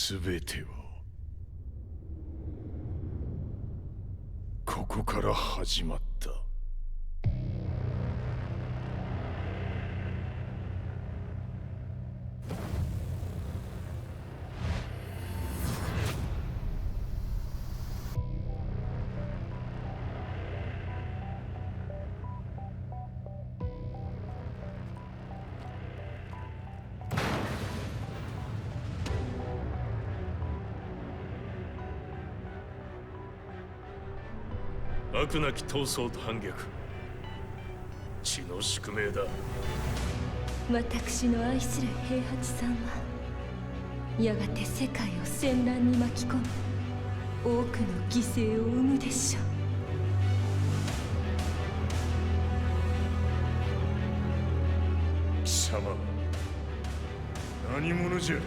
全てはここから始まった。悪なき闘争と反逆、血の宿命だ。私の愛する平八さんはやがて世界を戦乱に巻き込み多くの犠牲を生むでしょう。貴様何者じゃ。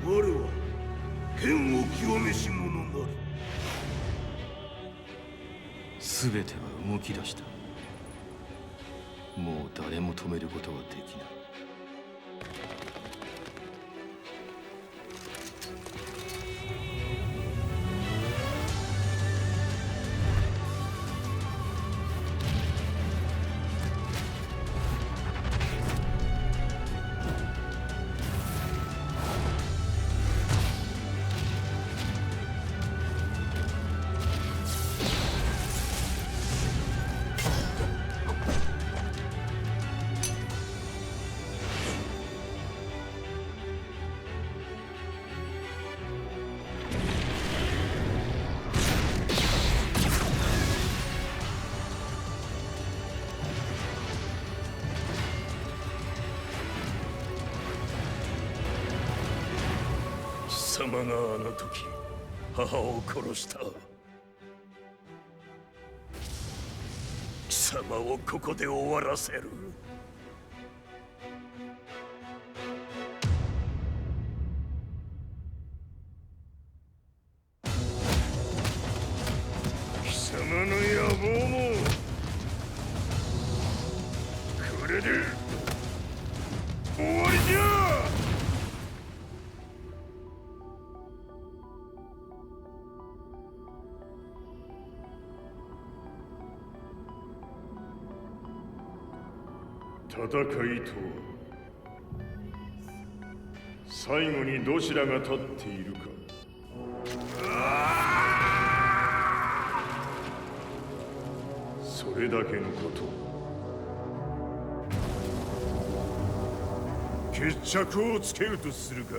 我は剣を極めし者なり。全ては動き出した。もう誰も止めることはできない。貴様があの時母を殺した。貴様をここで終わらせる。貴様の野望もこれで終わりじゃ。戦いとは最後にどちらが立っているか。それだけのこと。決着をつけるとするか。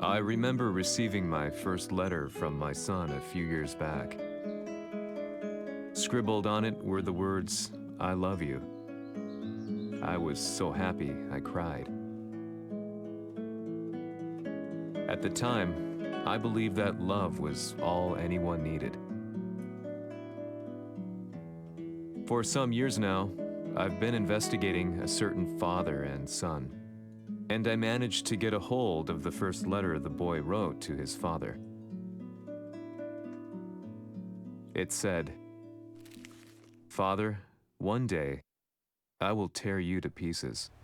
I remember receiving my first letter from my son a few years back. Scribbled on it were the words, "I love you." I was so happy I cried. At the time, I believed that love was all anyone needed. For some years now, I've been investigating a certain father and son, and I managed to get a hold of the first letter the boy wrote to his father. It said, "Father, one day, I will tear you to pieces." "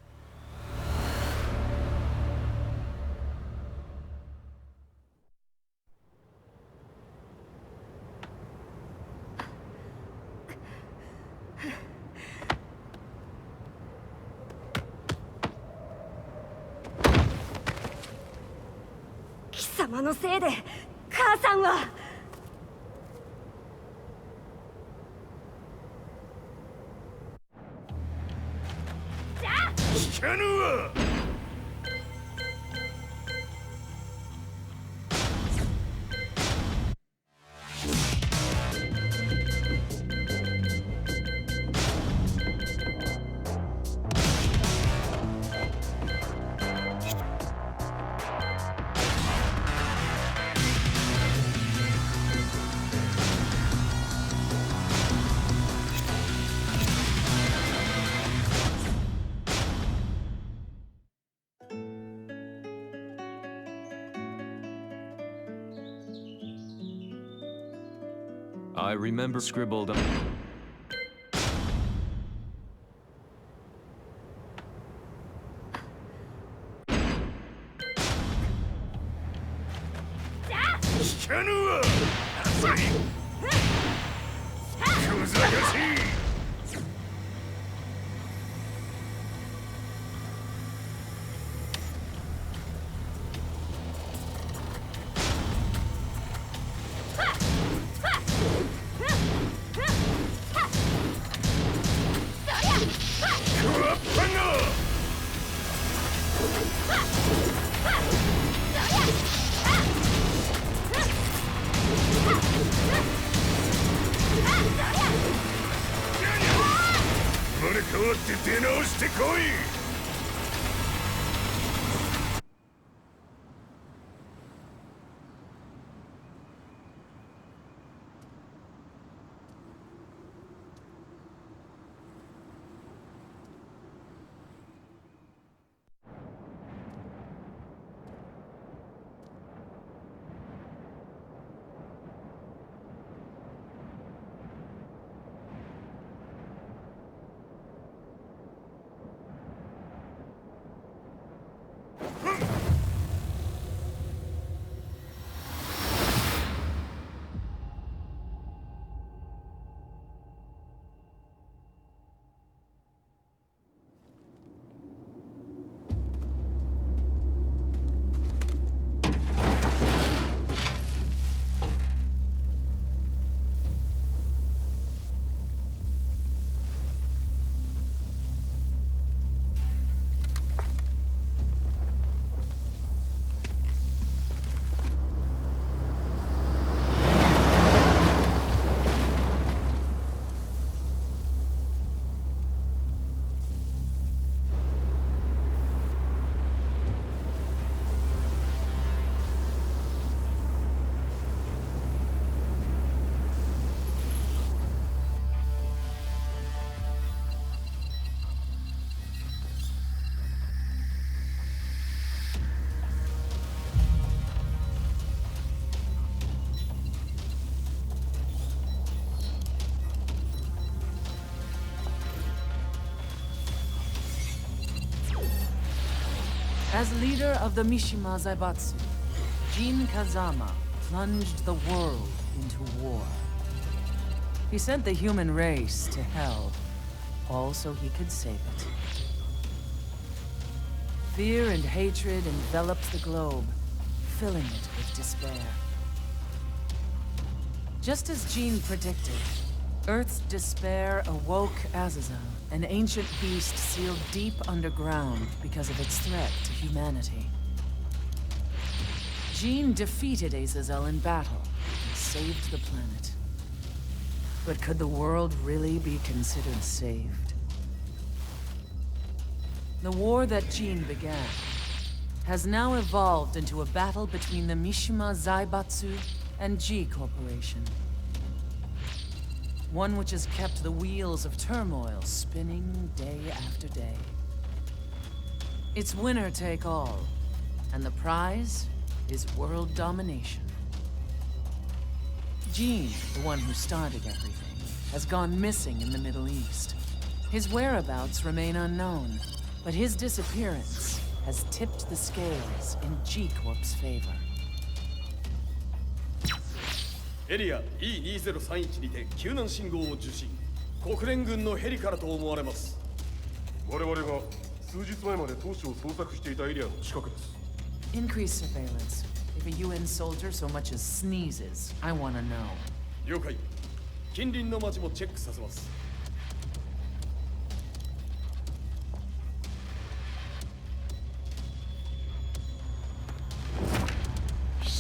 貴様のせいで母さんは..."聞かぬわ。 I remember scribbled. As leader of the Mishima Zaibatsu, Jin Kazama plunged the world into war. He sent the human race to hell, all so he could save it. Fear and hatred enveloped the globe, filling it with despair. Just as Jin predicted, Earth's despair awoke Azazel, an ancient beast sealed deep underground because of its threat to humanity. Jin defeated Azazel in battle and saved the planet. But could the world really be considered saved? The war that Jin began has now evolved into a battle between the Mishima Zaibatsu and G Corporation. One which has kept the wheels of turmoil spinning day after day. It's winner take all, and the prize is world domination. Jin, the one who started everything, has gone missing in the Middle East. His whereabouts remain unknown, but his disappearance has tipped the scales in G-Corp's favor. エリア E2031 にて救難信号を受信。国連軍のヘリからと思われます。我々が数日前まで当初を捜索していたエリアの近くです。Increase surveillance. If a UN soldier so much as sneezes, I want to know. 了解。近隣の町もチェックさせます。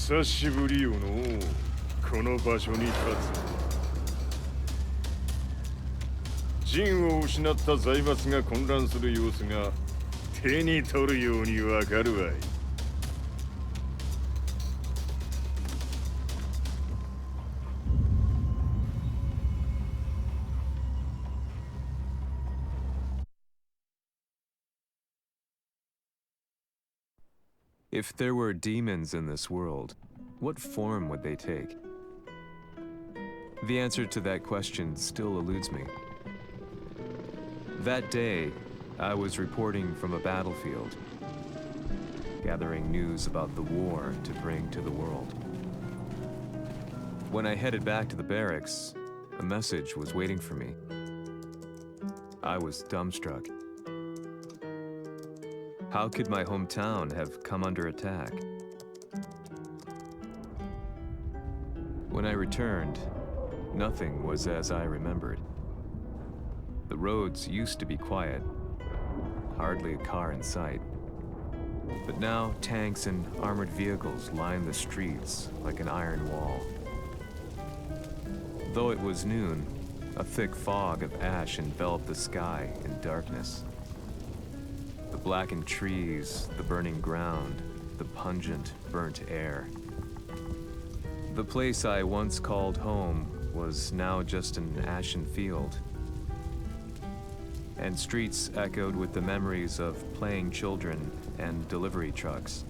久しぶりよのこの場所に立つ。陣を失った財閥が混乱する様子が手に取るようにわかるわい。If there were demons in this world, what form would they take? The answer to that question still eludes me. That day, I was reporting from a battlefield, gathering news about the war to bring to the world. When I headed back to the barracks, a message was waiting for me. I was dumbstruck. How could my hometown have come under attack? When I returned, nothing was as I remembered. The roads used to be quiet, hardly a car in sight. But now tanks and armored vehicles line the streets like an iron wall. Though it was noon, a thick fog of ash enveloped the sky in darkness. The blackened trees, the burning ground, the pungent, burnt air. The place I once called home was now just an ashen field. And streets echoed with the memories of playing children and delivery trucks.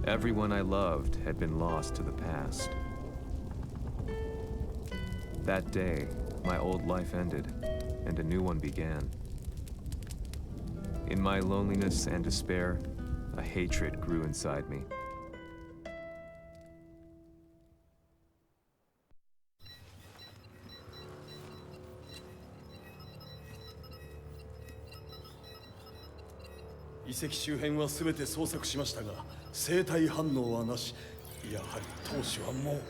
Everyone I loved had been lost to the past. That day, my old life ended, and a new one began. In my loneliness and despair, a hatred grew inside me. The 遺跡周辺は全て捜索しましたが、生体反応はなし。やはり当主はもう。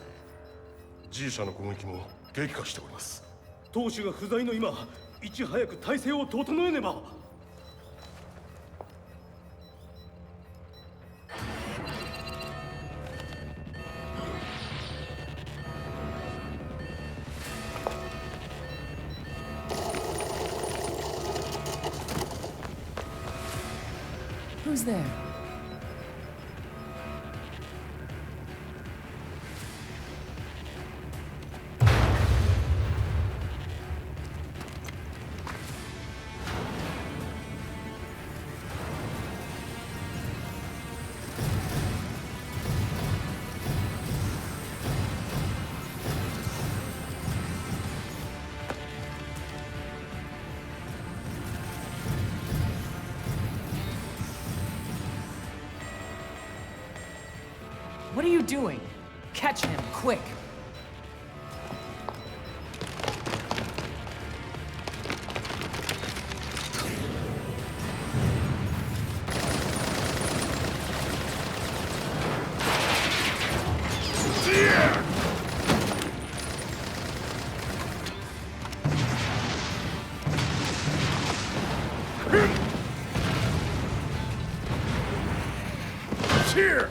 G 社の攻撃も激化しております。当主が不在の今、いち早く体制を整えねば。Who's there? What are you doing? Catch him, quick! Here!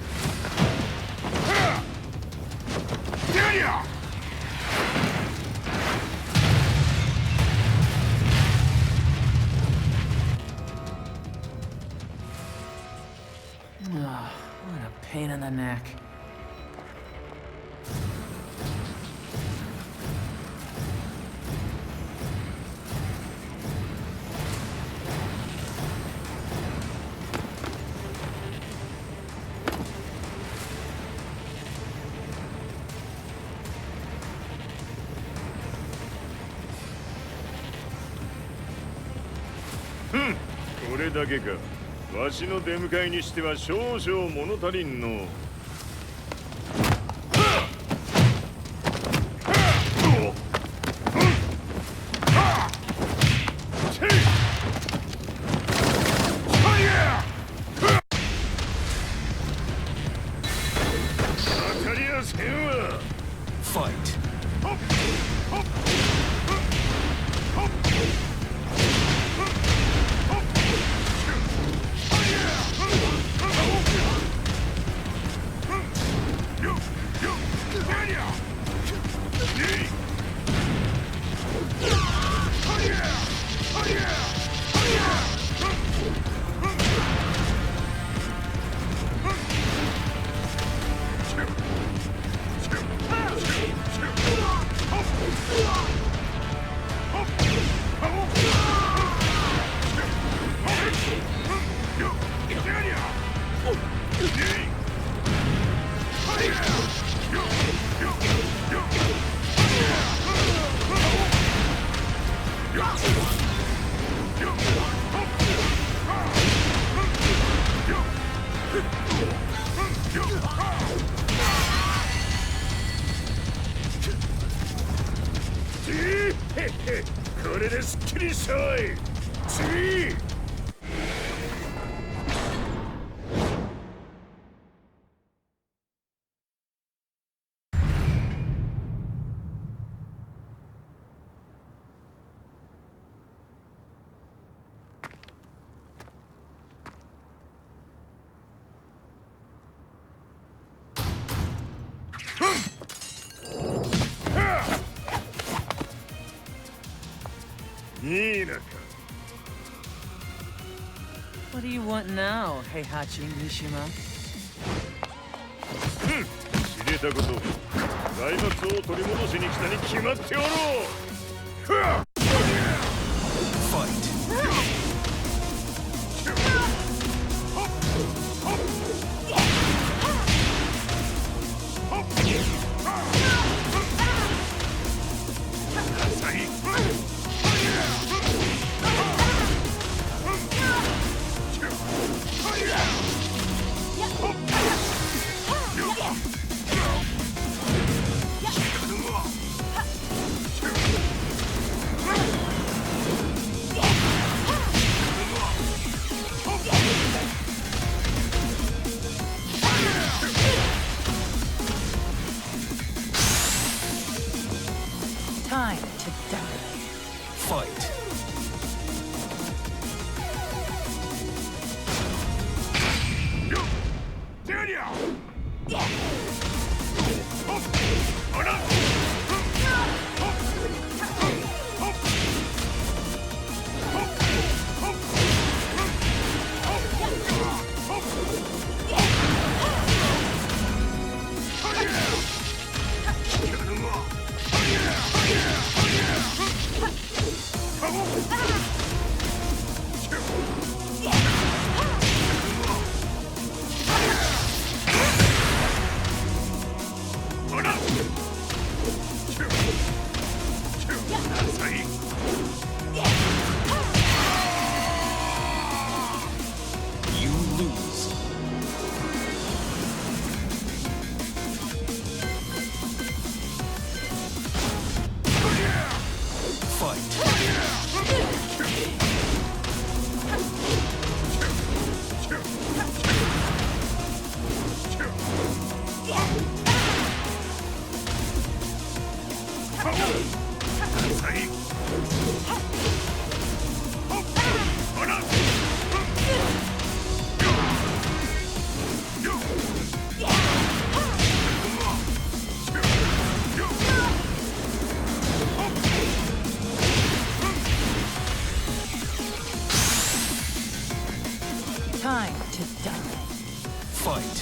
What a pain in the neck. Hmm. これだけか。わしの出迎えにしては少々物足りんの。当たりやせんわ。Fight. これですっきりしょい。次。いいなか。What do you want now, Heihachi Mishima? 知れたこと。財閥を取り戻しに来たに決まっておろう。Time to die. Fight. Time to die. Fight.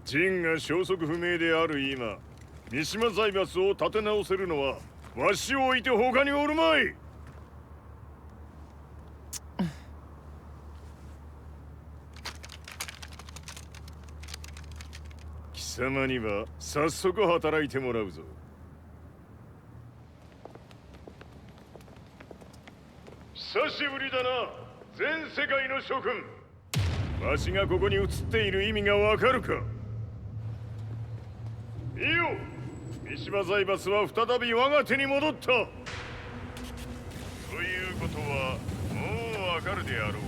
ジンが消息不明である今、三島財閥を立て直せるのはわしを置いて他におるまい。貴様には早速働いてもらうぞ。久しぶりだな、全世界の諸君。わしがここに映っている意味がわかるか。いいよ、三島財閥は再び我が手に戻った。ということはもうわかるであろう。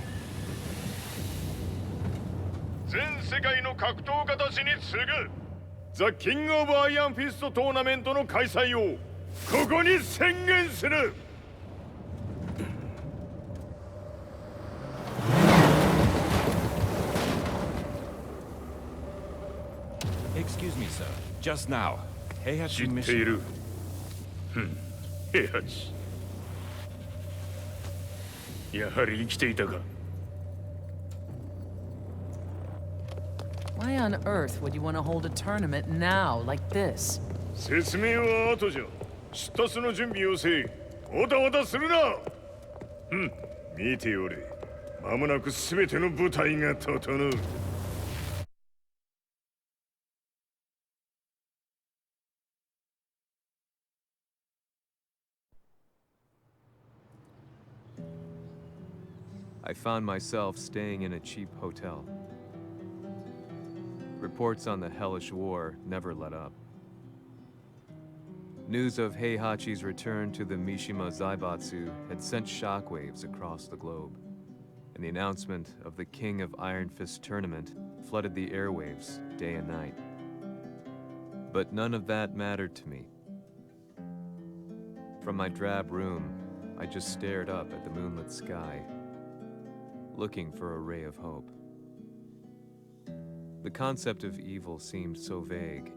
全世界の格闘家たちに次ぐザ・キング・オブ・アイアンフィストトーナメントの開催をここに宣言する。Excuse me, sir. Just now, Heihachi 知っている。平八。やはり生きていたか。Why on earth would you want to hold a tournament now, like this? 説明は後じゃ。出立の準備をせい。おたおたするな。見ておれ。間もなく全ての部隊が整う。I found myself staying in a cheap hotel. Reports on the hellish war never let up. News of Heihachi's return to the Mishima Zaibatsu had sent shockwaves across the globe, and the announcement of the King of Iron Fist tournament flooded the airwaves day and night. But none of that mattered to me. From my drab room, I just stared up at the moonlit sky, looking for a ray of hope. The concept of evil seemed so vague.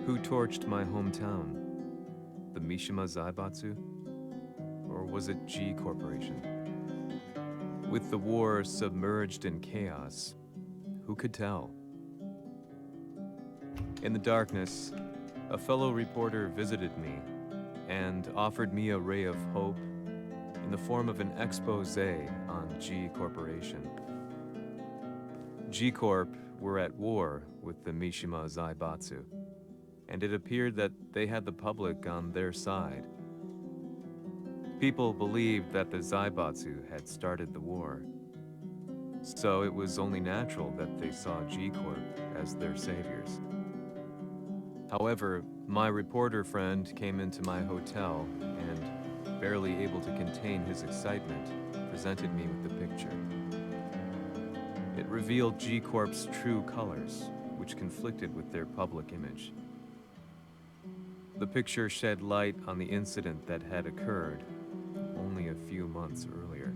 Who torched my hometown? The Mishima Zaibatsu? Or was it G Corporation? With the war submerged in chaos, who could tell? In the darkness, a fellow reporter visited me and offered me a ray of hope in the form of an expose on G Corporation. G Corp were at war with the Mishima Zaibatsu, and it appeared that they had the public on their side. People believed that the Zaibatsu had started the war, so it was only natural that they saw G Corp as their saviors. However, my reporter friend came into my hotel and, barely able to contain his excitement, presented me with the picture. It revealed G Corp's true colors, which conflicted with their public image. The picture shed light on the incident that had occurred only a few months earlier.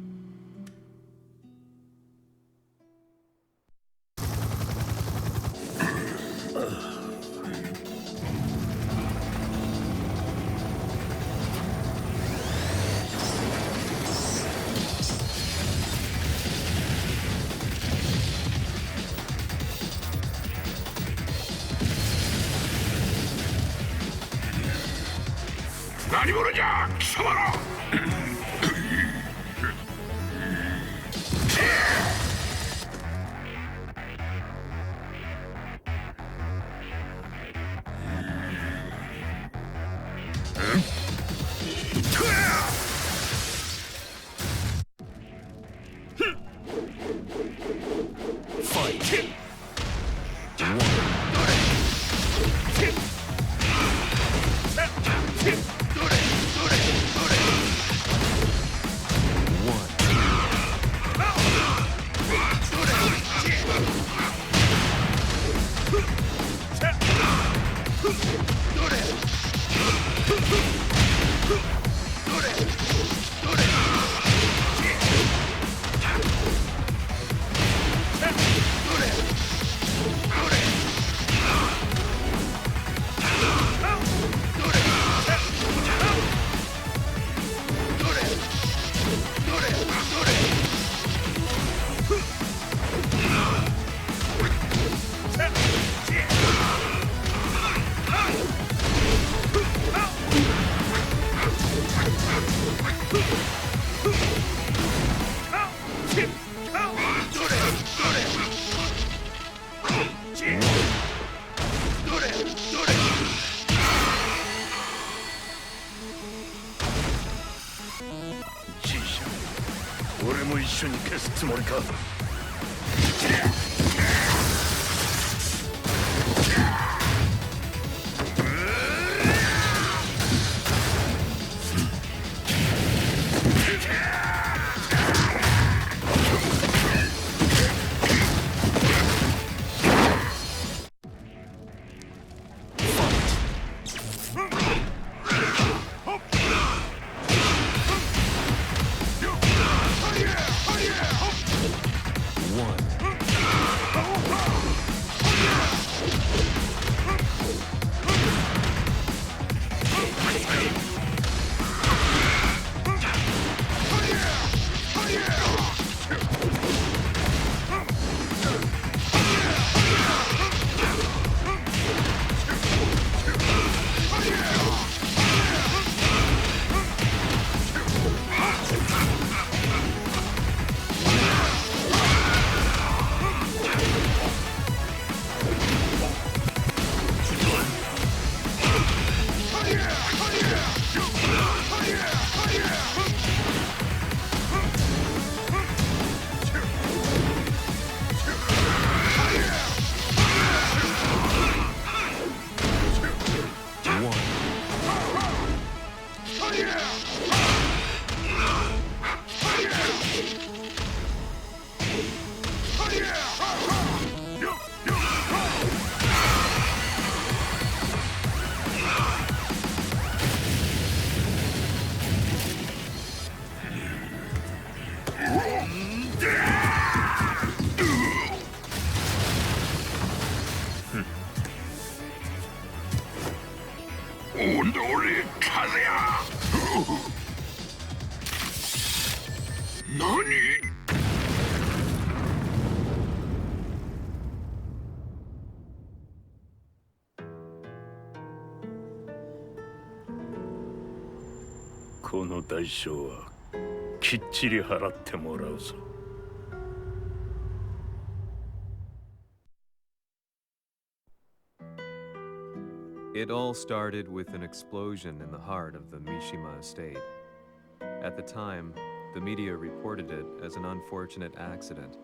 Fight! 俺も一緒に消すつもりか。この代償はきっちり払ってもらうぞ。It all started with an explosion in the heart of the Mishima estate. At the time, the media reported it as an unfortunate accident.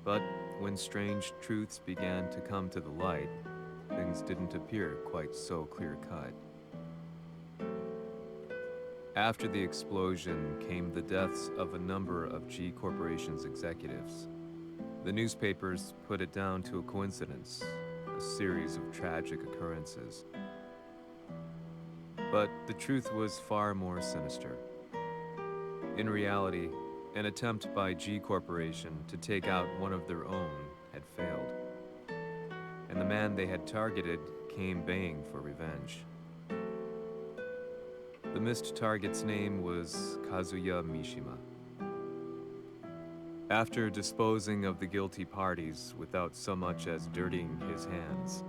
But when strange truths began to come to the light, things didn't appear quite so clear-cut. After the explosion came the deaths of a number of G Corporation's executives. The newspapers put it down to a coincidence, a series of tragic occurrences. But the truth was far more sinister. In reality, an attempt by G Corporation to take out one of their own had failed. And the man they had targeted came baying for revenge. The missed target's name was Kazuya Mishima. After disposing of the guilty parties without so much as dirtying his hands,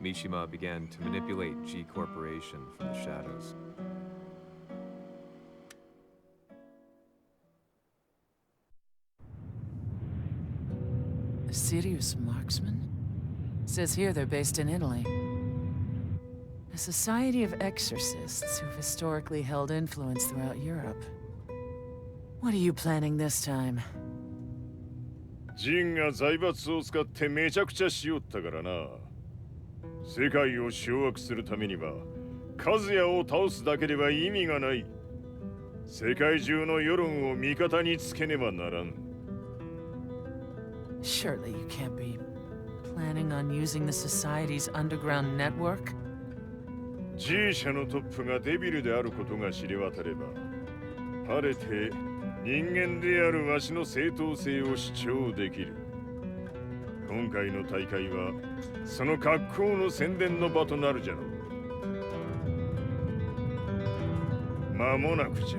Mishima began to manipulate G Corporation from the shadows. A serious marksman? Says here they're based in Italy. A society of exorcists who've historically held influence throughout Europe. What are you planning this time? ジンが財閥を使ってめちゃくちゃしよったからな。世界を掌握するためには、カズヤを倒すだけでは意味がない。世界中の世論を味方につけねばならん。Surely you can't be planning on using the society's underground network? G 社のトップがデビルであることが知れ渡れば、晴れて人間であるわしの正当性を主張できる。今回の大会はその格好の宣伝の場となるじゃろう。間もなくじゃ。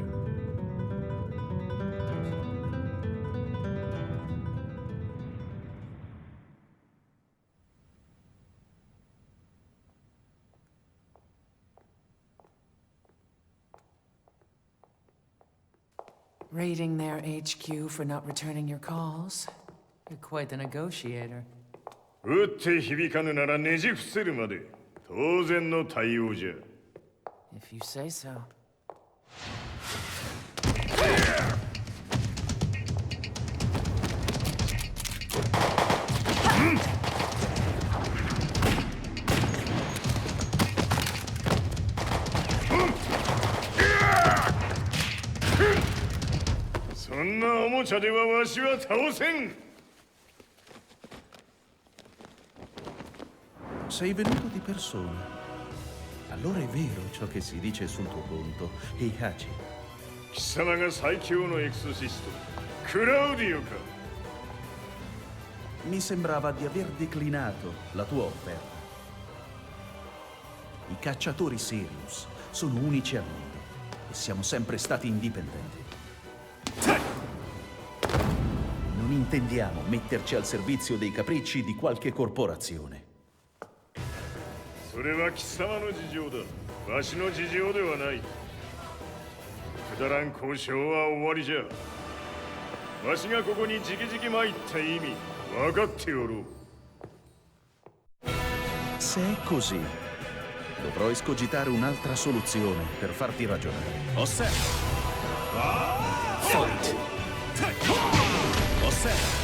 Raiding their HQ for not returning your calls? You're quite the negotiator. 撃って響かぬならねじ伏せるまで当然の対応じゃ。If you say so. そんなおもちゃではわしは倒せん。 Sei venuto di persona. Allora è vero ciò che si dice sul tuo conto, Heihachi. 貴様が最強のエクソシスト、クラウディオか。 Mi sembrava di aver declinato la tua offerta. I cacciatori Sirius sono unici al mondo e siamo sempre stati indipendenti. Non intendiamo metterci al servizio dei capricci di qualche corporazione. それは貴様の事情だ。わしの事情ではない。くだらん交渉は終わりじゃ。わしがここに直々参った意味、分かっておろう。 Se è così, dovrò escogitare un'altra soluzione per farti ragionare. Osserva! Fight! Osserva!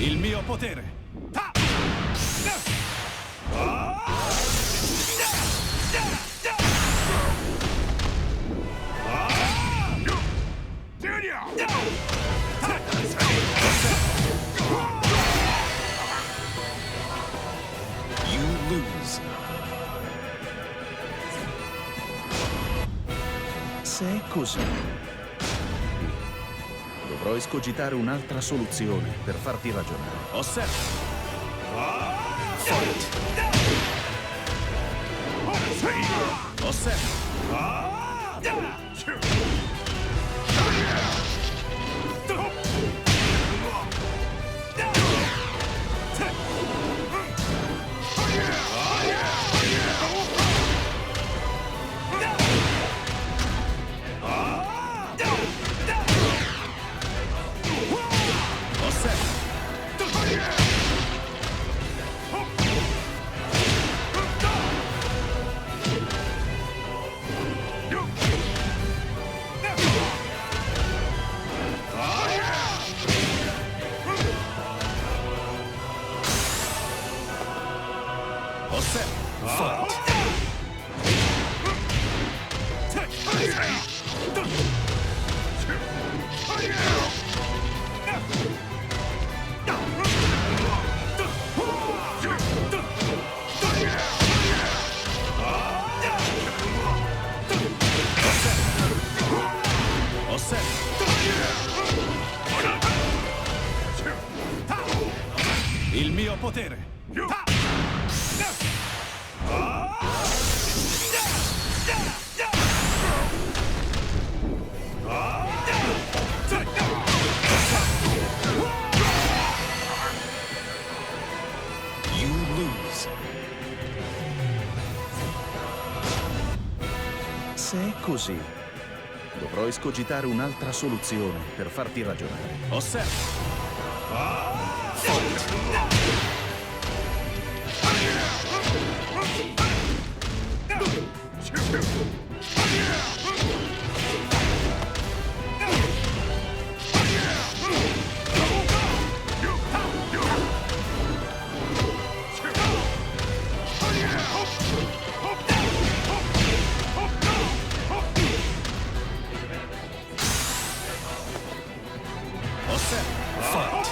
Il mio potere! You lose. Se è così, dovrò escogitare un'altra soluzione per farti ragionare. Osserva! Fight! Osserva! Il mio potere! You lose. Se è così, dovrò escogitare un'altra soluzione per farti ragionare. Osserva! set. Fight!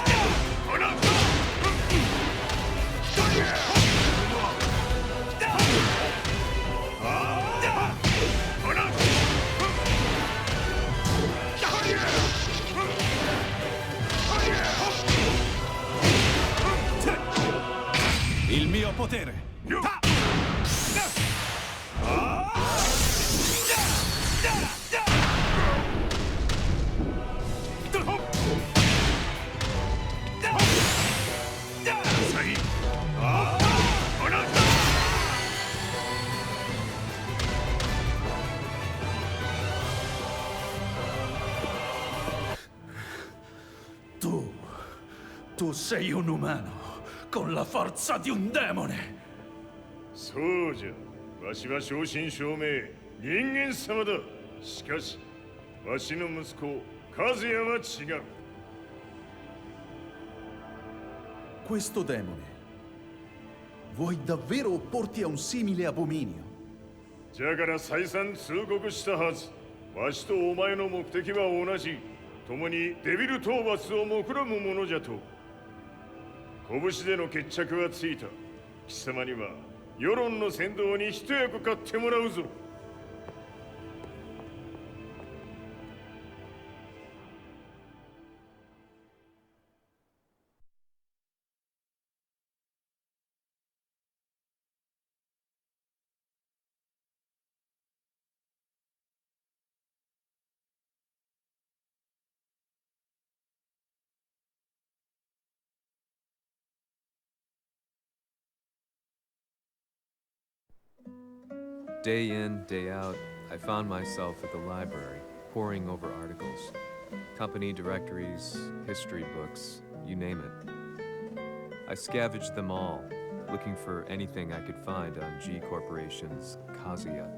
Il mio potere! Tu sei un umano con la forza di un demone. そうじゃ。わしは正真正銘人間様だ。しかしわしの息子和也は違う。 Questo demone, vuoi davvero opporti a un simile abominio? じゃから再三通告したはず。わしとお前の目的は同じ。共にデビル討伐を目論むものじゃと。拳での決着はついた。貴様には世論の先導に一役買ってもらうぞ。 Day in, day out, I found myself at the library, poring over articles. Company directories, history books, you name it. I scavenged them all, looking for anything I could find on G Corporation's Kazuya,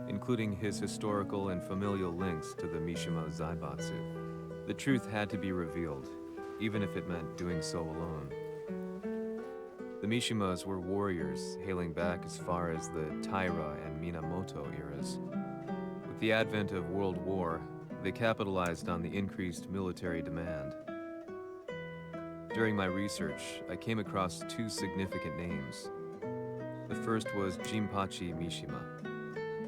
including his historical and familial links to the Mishima Zaibatsu. The truth had to be revealed, even if it meant doing so alone. The Mishimas were warriors hailing back as far as the Taira and Minamoto eras. With the advent of World War, they capitalized on the increased military demand. During my research, I came across two significant names. The first was Jinpachi Mishima.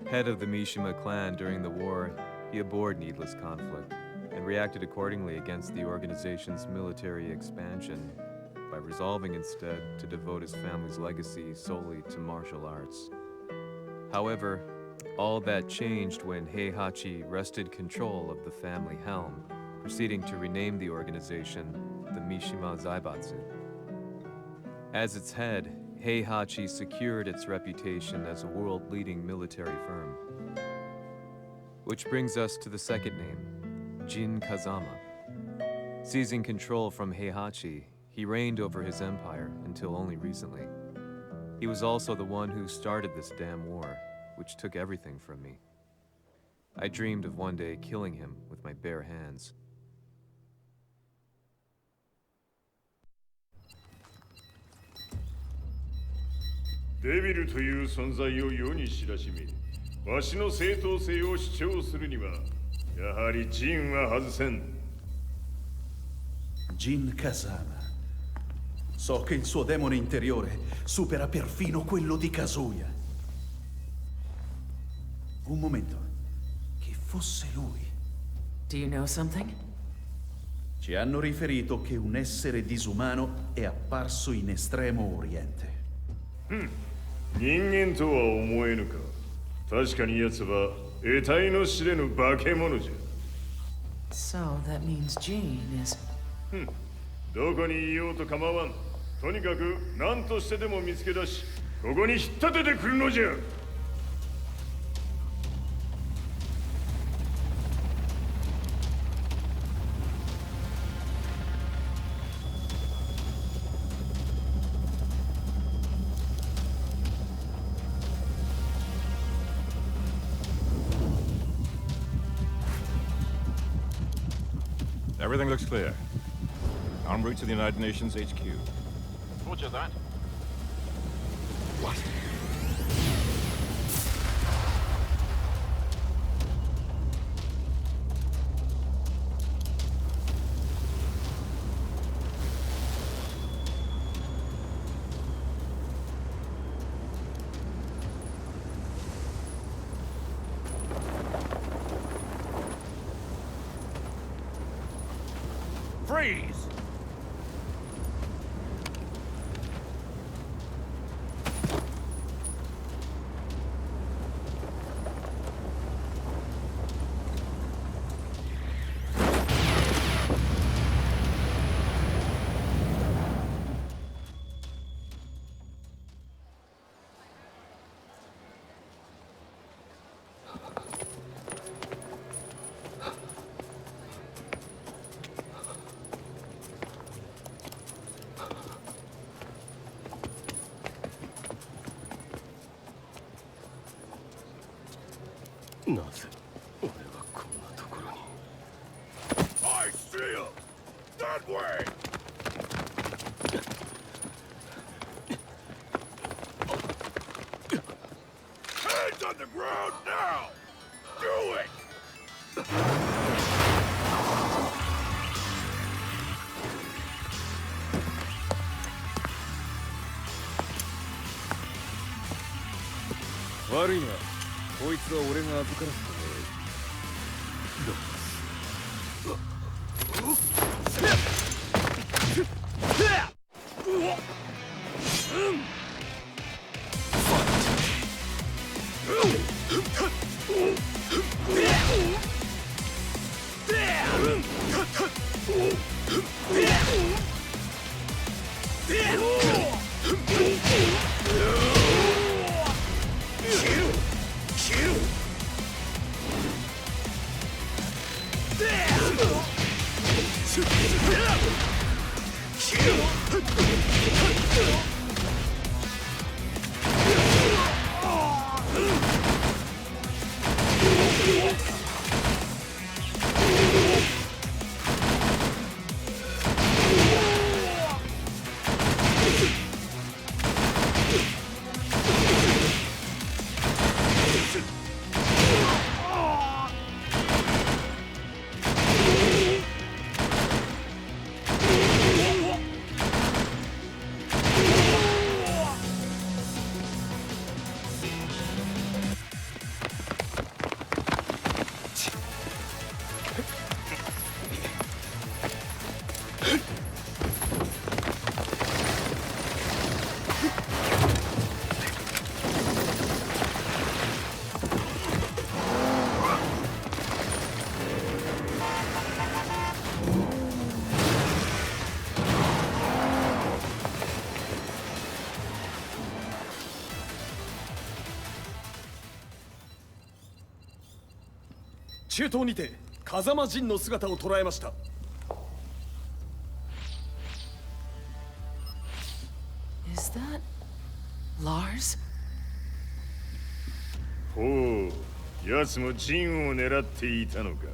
Head of the Mishima clan during the war, he abhorred needless conflict and reacted accordingly against the organization's military expansion by resolving instead to devote his family's legacy solely to martial arts. However, all that changed when Heihachi wrested control of the family helm, proceeding to rename the organization the Mishima Zaibatsu. As its head, Heihachi secured its reputation as a world-leading military firm. Which brings us to the second name, Jin Kazama. Seizing control from Heihachi, he reigned over his empire until only recently. He was also the one who started this damn war, which took everything from me. I dreamed of one day killing him with my bare hands. Devil という存在を世に知らしめ、わしの正当性を主張するには、やはりジンは外せん。 Jin Kazama. So che il suo demone interiore supera perfino quello di Kazuya. Un momento. Che fosse lui. Do you know something? Ci hanno riferito che un essere disumano è apparso in Estremo Oriente. 人間とは思えぬか。確かに奴は得体の知れぬ化け物じゃ。 So that means Jean is... どこにいようと構わん。とにかく何としてでも見つけ出し、ここに引っ立ててくるのじゃ。 Everything looks clear. En route to the United Nations HQ. Roger that. What? trees! I see him! That way! Hands on the ground now! Do it!悪いな。こいつは俺が預からせてもらう。中東にて風間陣の姿を捉えました。Is that Lars? ほう、奴もジンを狙っていたのか。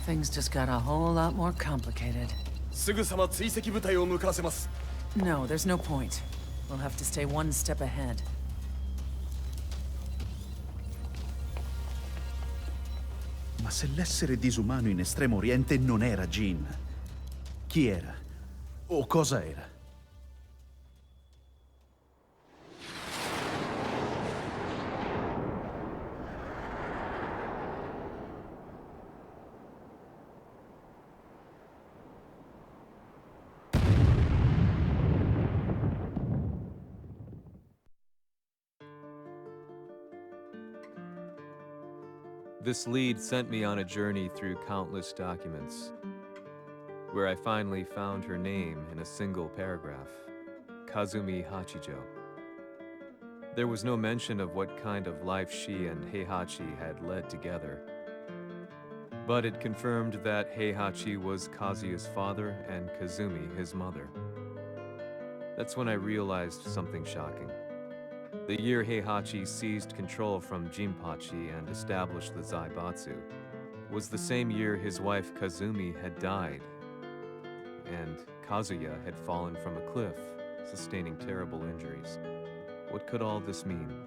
Things just got a whole lot more complicated. すぐさま追跡部隊を向かわせます。No, there's no point. We'll have to stay one step ahead. Ma se l'essere disumano in Estremo Oriente non era Jin, chi era? O cosa era? This lead sent me on a journey through countless documents, where I finally found her name in a single paragraph, Kazumi Hachijo. There was no mention of what kind of life she and Heihachi had led together, but it confirmed that Heihachi was Kazuya's father and Kazumi his mother. That's when I realized something shocking. The year Heihachi seized control from Jinpachi and established the Zaibatsu was the same year his wife Kazumi had died, and Kazuya had fallen from a cliff, sustaining terrible injuries. What could all this mean?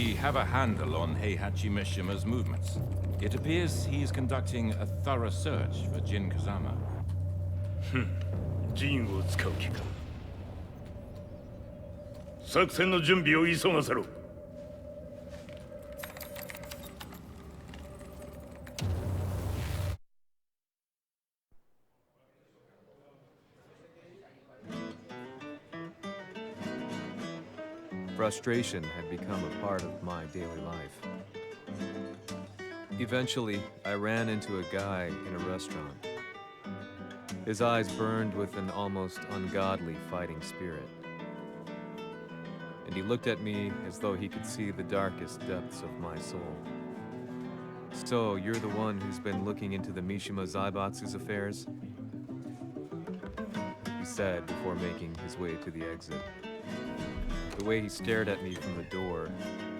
we have a handle on Heihachi Mishima's movements. It appears he's conducting a thorough search for Jin Kazama. ジンを使う気か。作戦の準備を急がせろ。Frustration had become a part of my daily life. Eventually, I ran into a guy in a restaurant. His eyes burned with an almost ungodly fighting spirit. And he looked at me as though he could see the darkest depths of my soul. So, you're the one who's been looking into the Mishima Zaibatsu's affairs? He said before making his way to the exit. The way he stared at me from the door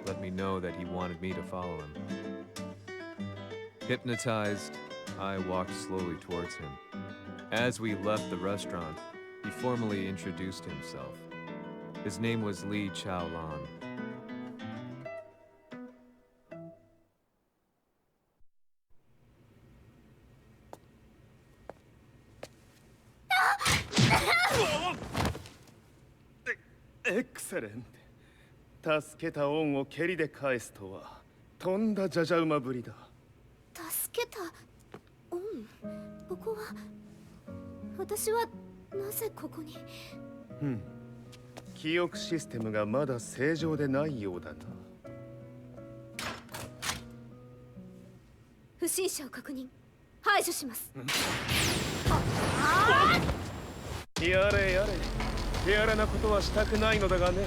let me know that he wanted me to follow him. Hypnotized, I walked slowly towards him. As we left the restaurant, he formally introduced himself. His name was Lee Chaolan. Excellent. 助けた恩を蹴りで返すとはとんだじゃじゃ馬ぶりだ。助けた恩？ここは私はなぜここに？記憶システムがまだ正常でないようだな。不審者を確認。排除します。やれやれ。手荒なことはしたくないのだがね。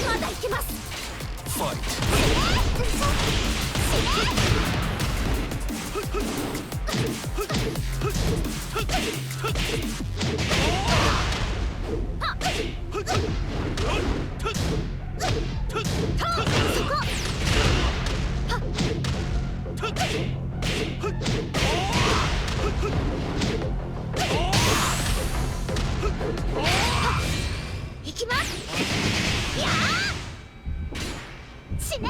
まだ行きます。行きます。やー死ね。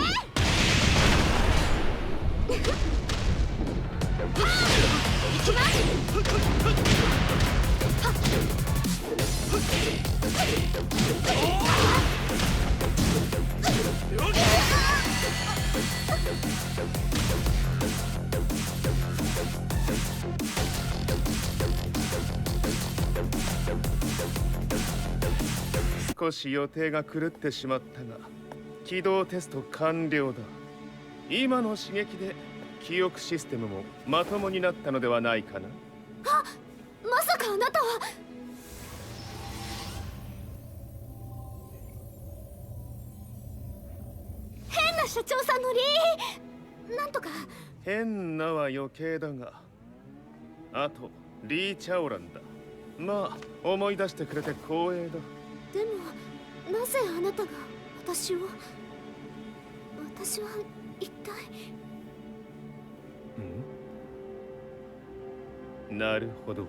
行きます。少し予定が狂ってしまったが、起動テスト完了だ。今の刺激で記憶システムもまともになったのではないかな。あ、まさかあなたは。変な社長さんのなんとか。変なは余計だが、あとリー・チャオランだ。まあ思い出してくれて光栄だ。でもなぜあなたが私は一体。なるほど。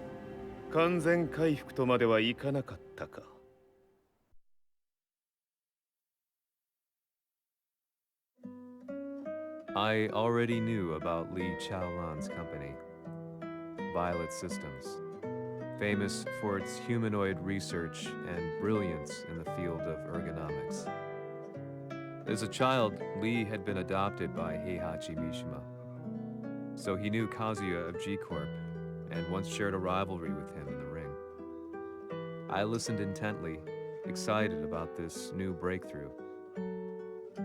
完全回復とまではいかなかったか。I already knew about Lee Chaolan's company, Violet Systems, famous for its humanoid research and brilliance in the field of ergonomics. As a child, Lee had been adopted by Heihachi Mishima, so he knew Kazuya of G-Corp and once shared a rivalry with him in the ring. I listened intently, excited about this new breakthrough.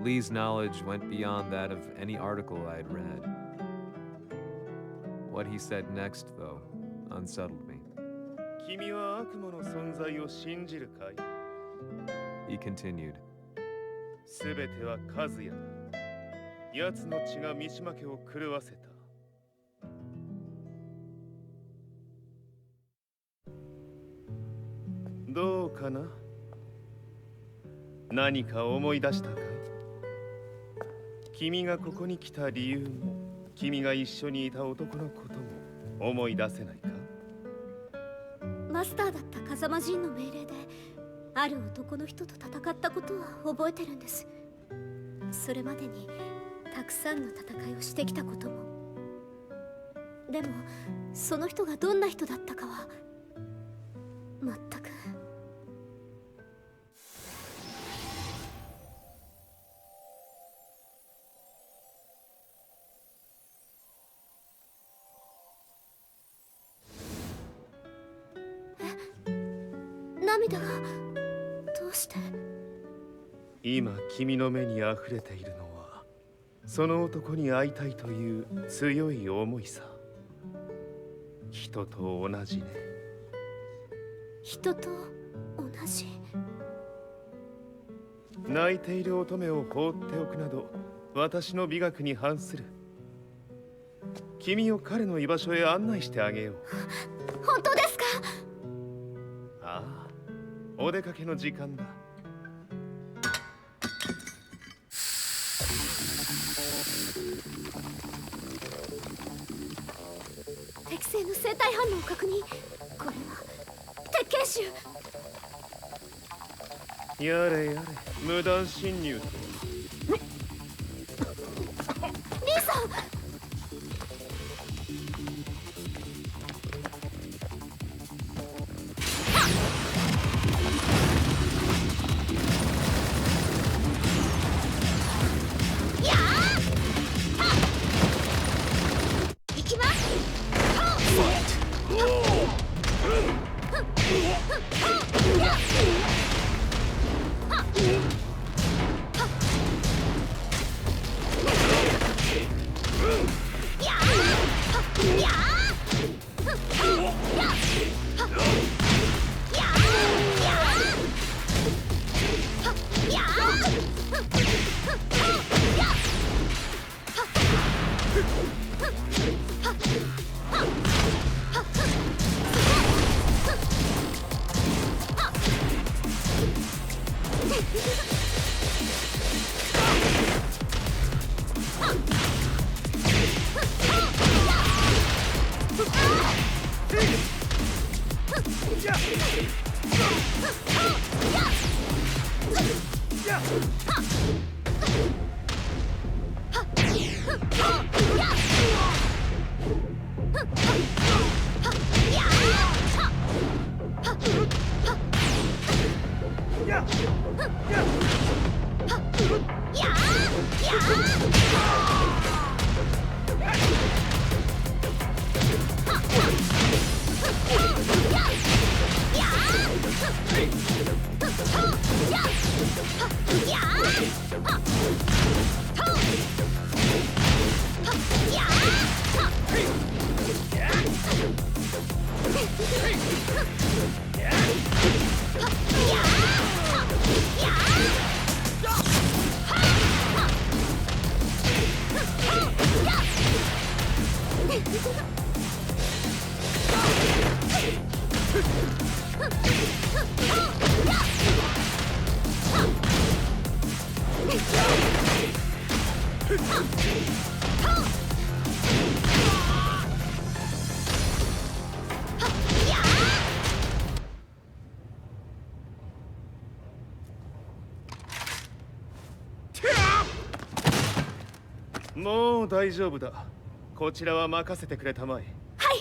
Lee's knowledge went beyond that of any article I had read. What he said next, though, unsettled me. 君は悪魔の存在を信じるかい？ He continued. すべては数や。奴の血が三島家を狂わせた。どうかな？何か思い出したかい？君がここに来た理由も、君が一緒にいた男のことも思い出せないか？マスターだった風間陣の命令である男の人と戦ったことは覚えてるんです。それまでにたくさんの戦いをしてきたことも。でもその人がどんな人だったかは全く。涙がどうして？今君の目にあふれているのはその男に会いたいという強い思いさ。人と同じね。人と同じ？泣いている乙女を放っておくなど私の美学に反する。君を彼の居場所へ案内してあげよう。本当ですか？ああ、お出かけの時間だ。適正の生体反応を確認。これは鉄拳臭。やれやれ、無断侵入と。リーさん。もう大丈夫だ。こちらは任せてくれたまえ。はい。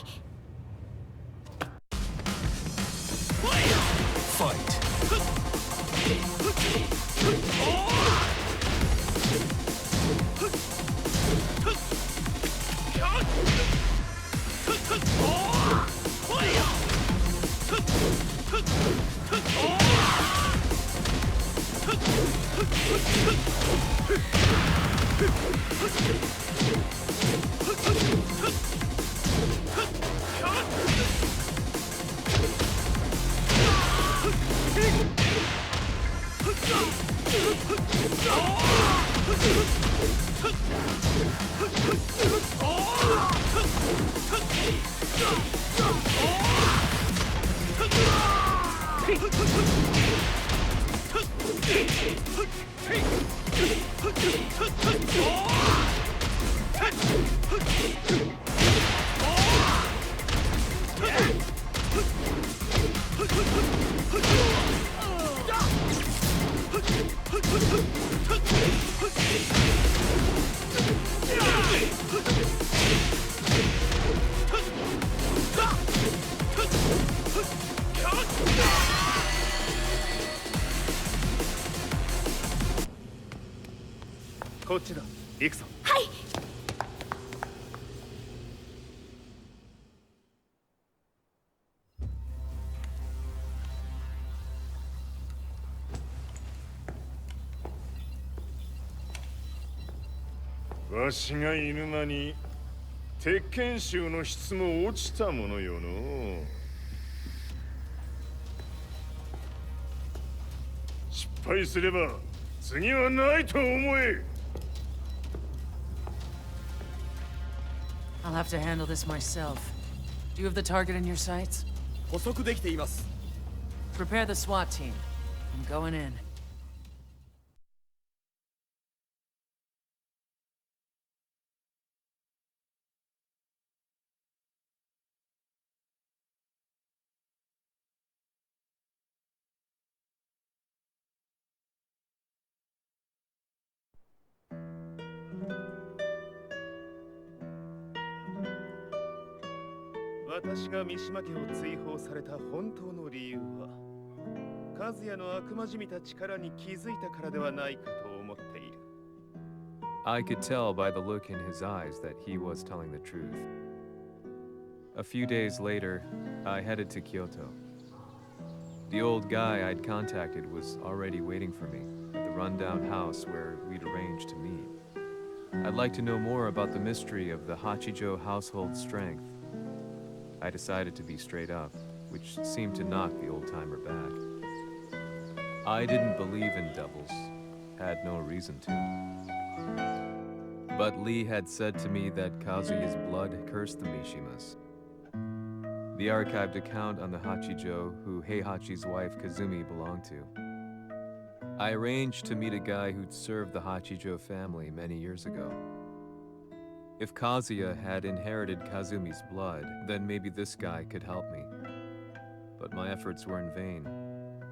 こっちだ。行くぞ。はい。わしがいる間に鉄拳衆の質も落ちたものよの。失敗すれば次はないと思え。I'll have to handle this myself. Do you have the target in your sights? 捕捉できています。 Prepare the SWAT team. I'm going in. "私が三島家を追放された本当の理由は、和也の悪魔じみた力に気づいたからではないかと思っている。I could tell by the look in his eyes that he was telling the truth. A few days later, I headed to Kyoto. The old guy I'd contacted was already waiting for me at the rundown house where we'd arranged to meet. I'd like to know more about the mystery of the Hachijo household strength. I decided to be straight up, which seemed to knock the old-timer back. I didn't believe in devils, had no reason to. But Lee had said to me that Kazuya's blood cursed the Mishimas. The archived account on the Hachijo who Heihachi's wife Kazumi belonged to. I arranged to meet a guy who'd served the Hachijo family many years ago. If Kazuya had inherited Kazumi's blood, then maybe this guy could help me. But my efforts were in vain.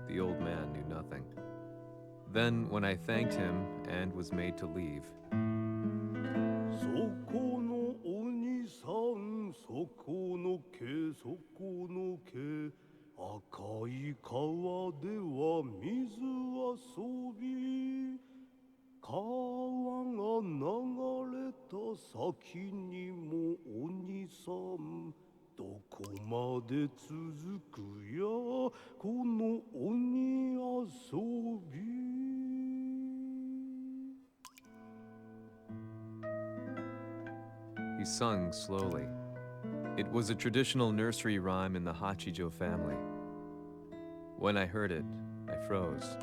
The old man knew nothing. Then, when I thanked him and was made to leave, そこの鬼さん、そこの毛、そこの毛、赤い川では水遊び、川が流れた先にも鬼さん、どこまで続くやこの鬼遊び。he sung slowly. It was a traditional nursery rhyme in the Hachijo family. When I heard it, I froze.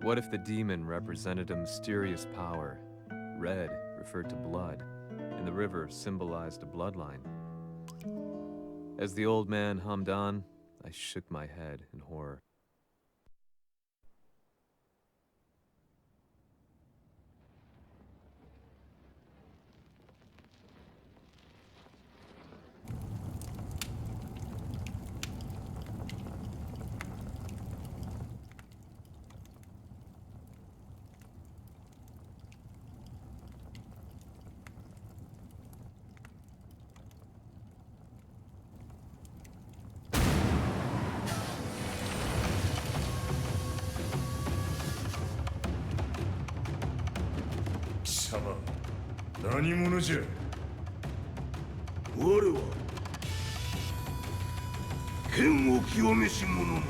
What if the demon represented a mysterious power? Red referred to blood, and the river symbolized a bloodline. As the old man hummed on, I shook my head in horror. Sama, 何者じゃ。我は剣を極めし者なれ。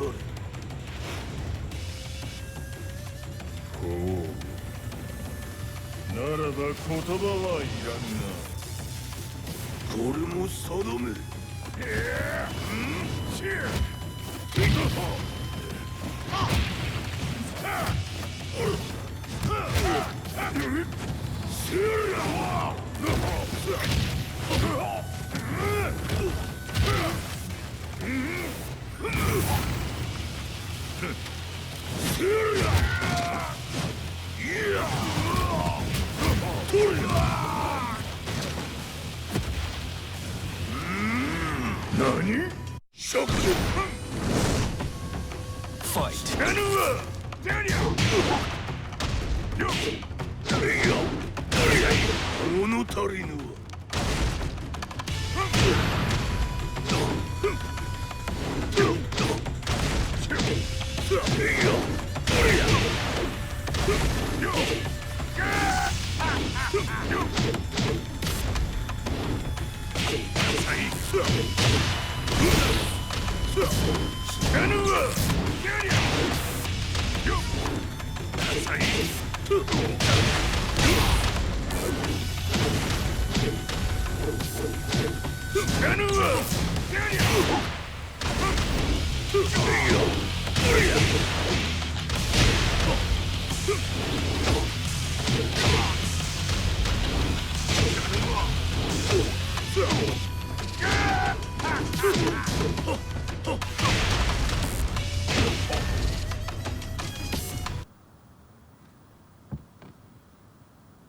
ほう。ならば言葉はいらんな。これも定め。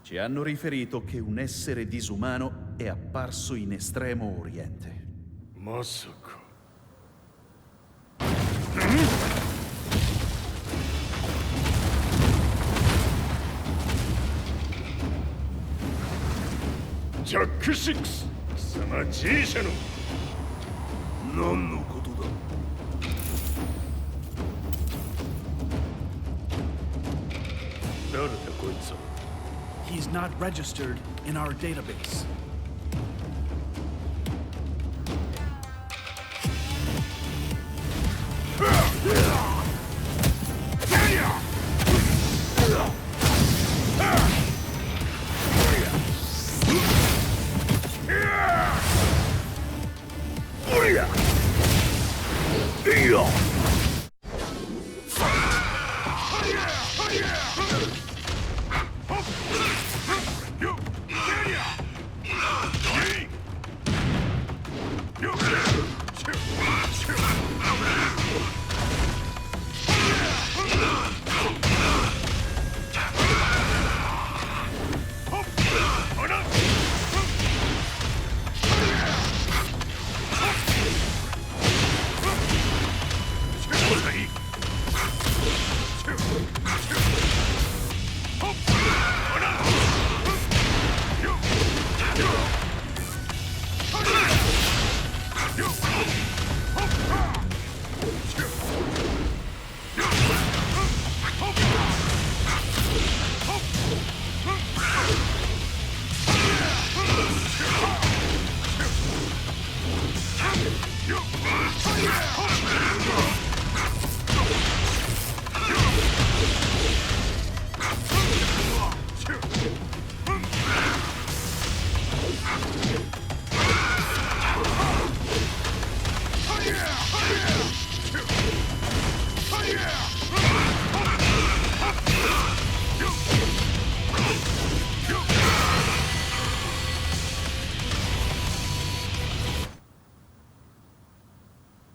Ci hanno riferito che un essere disumano è apparso in Estremo Oriente. Masaka. Jack 6、貴様 G 社の何のことだ。誰だこいつは。He's not registered in our database.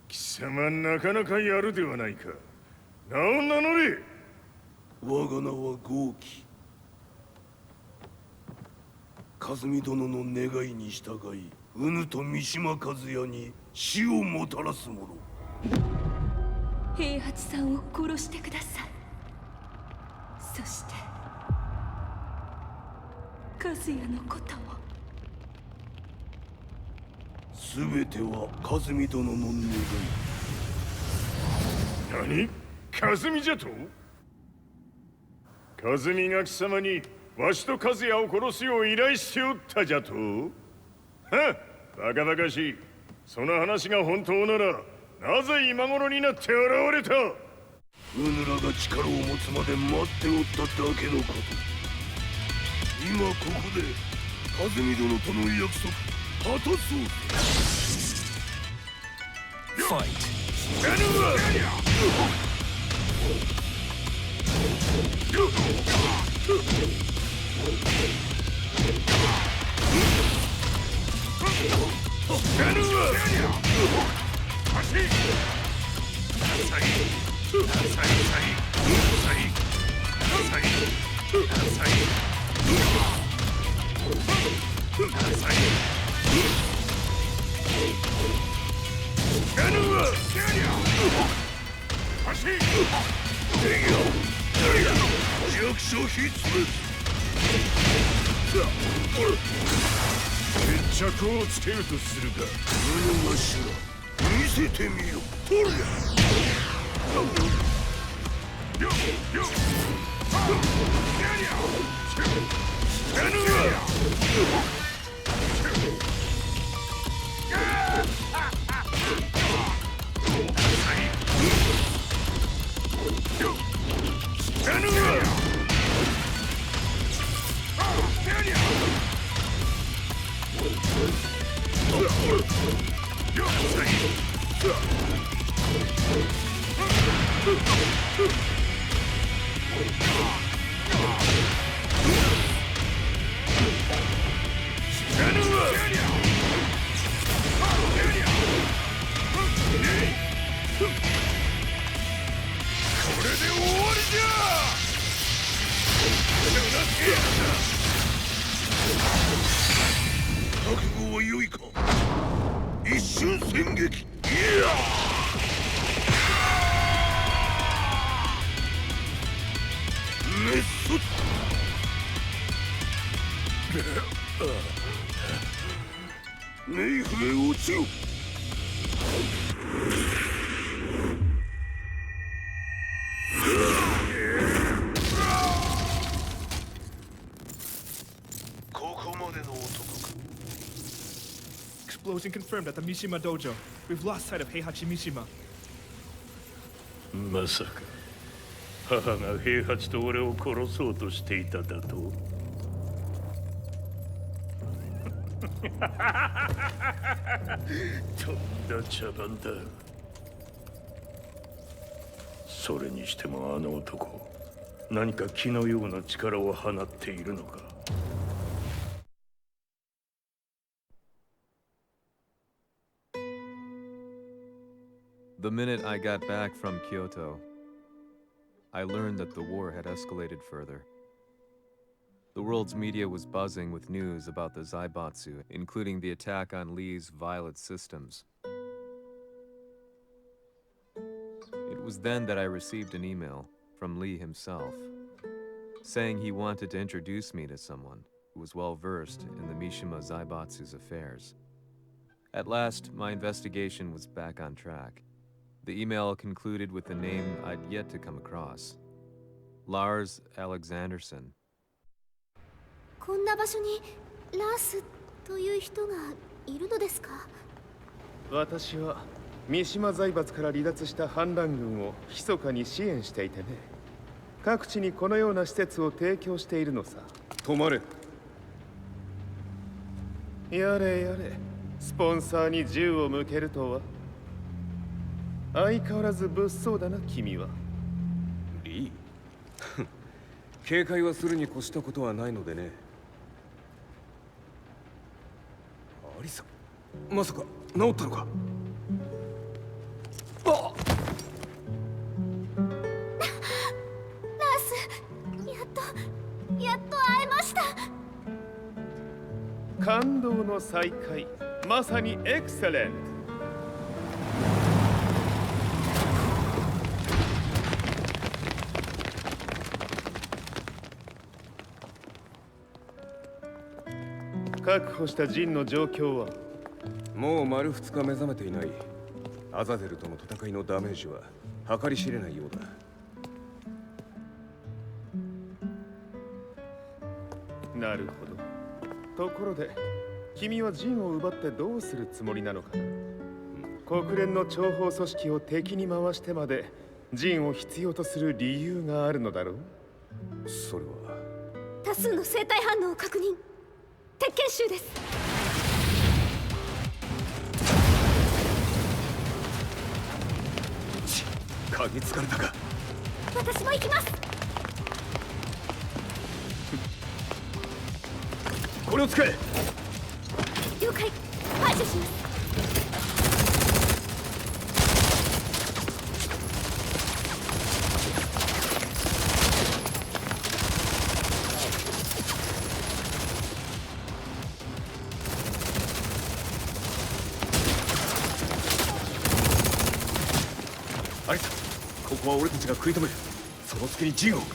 貴様なかなかやるではないか。名を名乗れ。我が名は豪輝。和美殿の願いに従い、うぬと三島和也に死をもたらす者。平八さんを殺してください。そして和也のことも。全ては和美殿の願い。何？和美じゃと？和美が貴様にわしと和也を殺すよう依頼しておったじゃと？はっ、バカバカしい。その話が本当ならなぜ今頃になって現れた？うぬらが力を持つまで待っておっただけのこと。今ここで和美殿との約束果たそう。ファイト。決着をつけるとするか。無のわしら見せてみよ。とりゃExplosion confirmed at the Mishima dojo. We've lost sight of Heihachi Mishima. まさか母が平八と俺を殺そうとしていただと。とんだ茶番だ。それにしてもあの男、何か気のような力を放っているのか。The minute I got back from Kyoto, I learned that the war had escalated further. The world's media was buzzing with news about the Zaibatsu, including the attack on Lee's Violet systems. It was then that I received an email from Lee himself, saying he wanted to introduce me to someone who was well-versed in the Mishima Zaibatsu's affairs. At last, my investigation was back on track. The email concluded with a name I'd yet to come across. Lars Alexanderson. こんな場所にラースという人がいるのですか？私は三島財閥から離脱した反乱軍を密かに支援していてね。各地にこのような施設を提供しているのさ。止まれ。やれやれ、スポンサーに銃を向けるとは。相変わらず物騒だな、君は。リー警戒はするに越したことはないのでね。アリサ、まさか治ったのか？あっラース、やっと会えました。感動の再会、まさにエクセレント。確保したジンの状況は？もう丸2日目覚めていない。アザゼルとの戦いのダメージは計り知れないようだ。なるほど。ところで、君はジンを奪ってどうするつもりなのかな？国連の諜報組織を敵に回してまでジンを必要とする理由があるのだろう？それは多数の生体反応を確認。鉄拳集です。嗅ぎつかれたか。私も行きます。これを使え。了解。排除します。アリサ、ここは俺たちが食い止める。その隙にジンを。はい。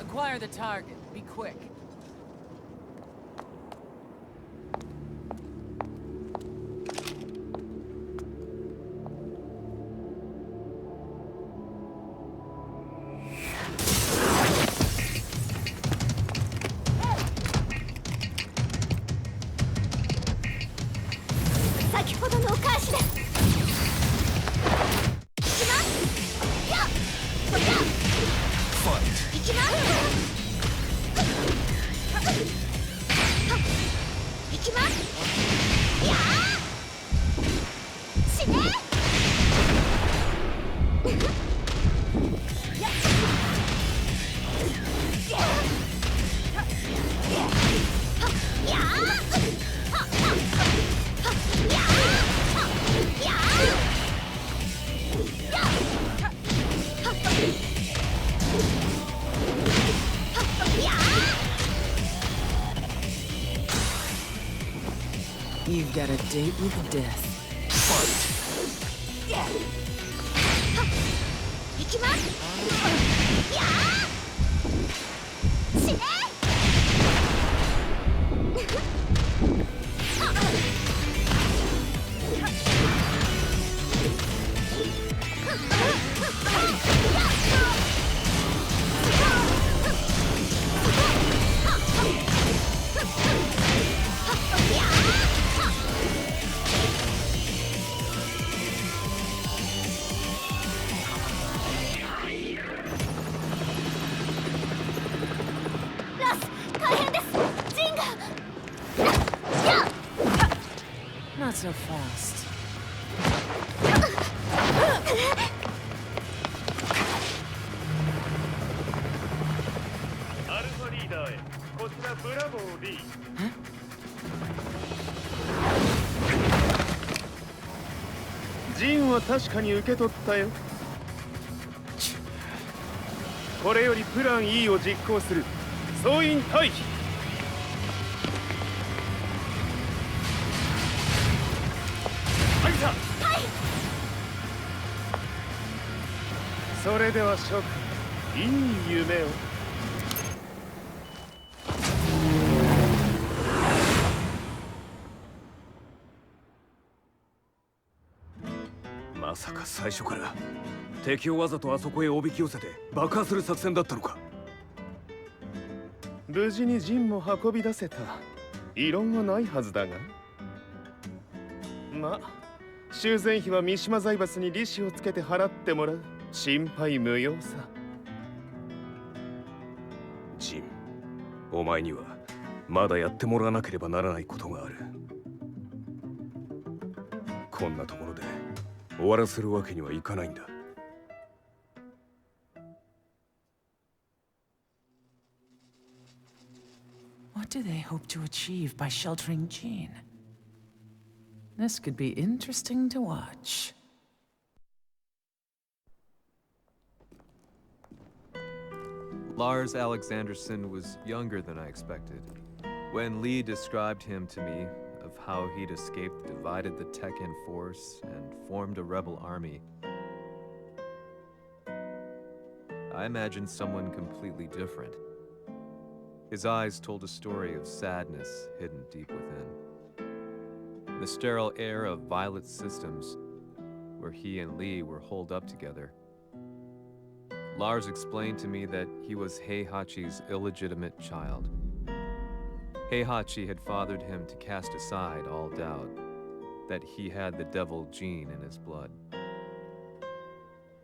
Acquire the target. Be quick. You've got a date with death. Not so fast. アルファリーダーへ。こちらブラボー D。ジンは確かに受け取ったよ。これよりプラン E を実行する。総員退避。アリサ。はい。それでは諸君、いい夢を。まさか最初から敵をわざとあそこへおびき寄せて爆破する作戦だったのか。無事にジンも運び出せた。異論はないはずだが。まあ修繕費は三島財閥に利子をつけて払ってもらう。心配無用さ。ジン、お前にはまだやってもらわなければならないことがある。こんなところで終わらせるわけにはいかないんだ。do they hope to achieve by sheltering Jean? This could be interesting to watch. Lars Alexanderson was younger than I expected. When Lee described him to me, of how he'd escaped, divided the Tekken force, and formed a rebel army, I imagined someone completely different. His eyes told a story of sadness hidden deep within. The sterile air of Violet Systems, where he and Lee were holed up together. Lars explained to me that he was Heihachi's illegitimate child. Heihachi had fathered him to cast aside all doubt that he had the devil gene in his blood.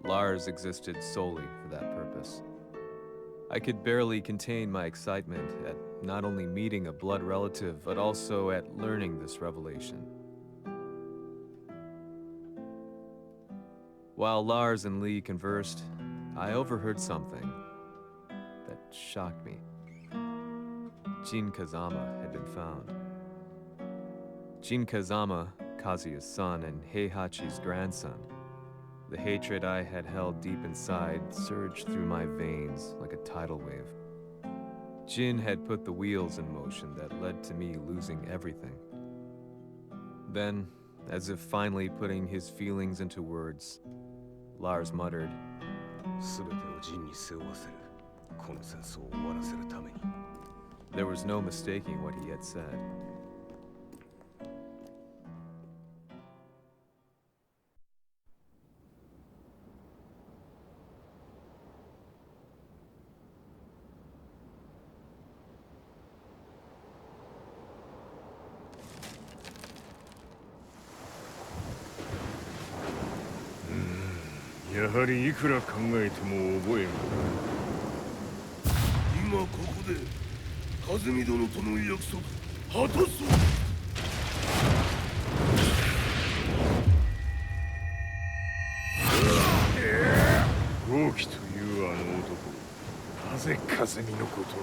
Lars existed solely for that purpose. I could barely contain my excitement at not only meeting a blood relative, but also at learning this revelation. While Lars and Lee conversed, I overheard something that shocked me. Jin Kazama had been found. Jin Kazama, Kazuya's son and Heihachi's grandson. The hatred I had held deep inside surged through my veins like a tidal wave. Jin had put the wheels in motion that led to me losing everything. Then, as if finally putting his feelings into words, Lars muttered, there was no mistaking what he had said. やはりいくら考えても覚えん。今ここで風見殿との約束果たそう。豪輝というあの男、なぜ風見のことを。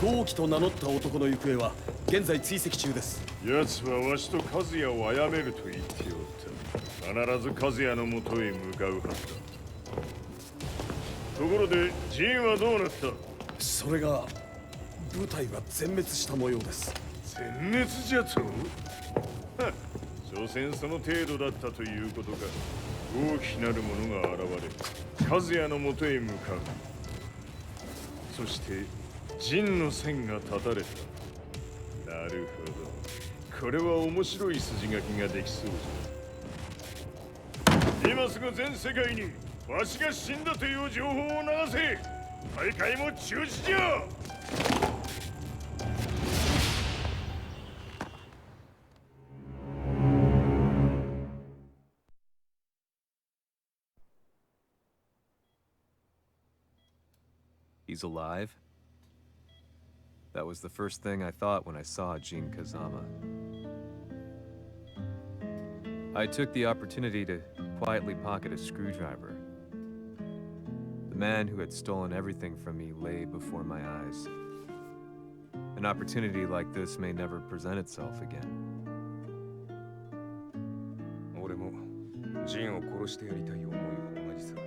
豪輝と名乗った男の行方は現在追跡中です。奴はわしと和也を殺めると言っておった。必ず和也のもとへ向かうはずだ。ところでジンはどうなった？それが部隊は全滅した模様です。全滅じゃと？所詮その程度だったということか。大きなるものが現れ、和也のもとへ向かう。そして陣の線が断たれた。なるほど。これは面白い筋書きができそうじゃ。今すぐ全世界にわしが死んだという情報を流せ。大会も中止じゃ。He's alive? That was the first thing I thought when I saw Jin Kazama. I took the opportunity to quietly pocket a screwdriver. The man who had stolen everything from me lay before my eyes. An opportunity like this may never present itself again. 俺もジンを殺してやりたい思いは同じさ。だ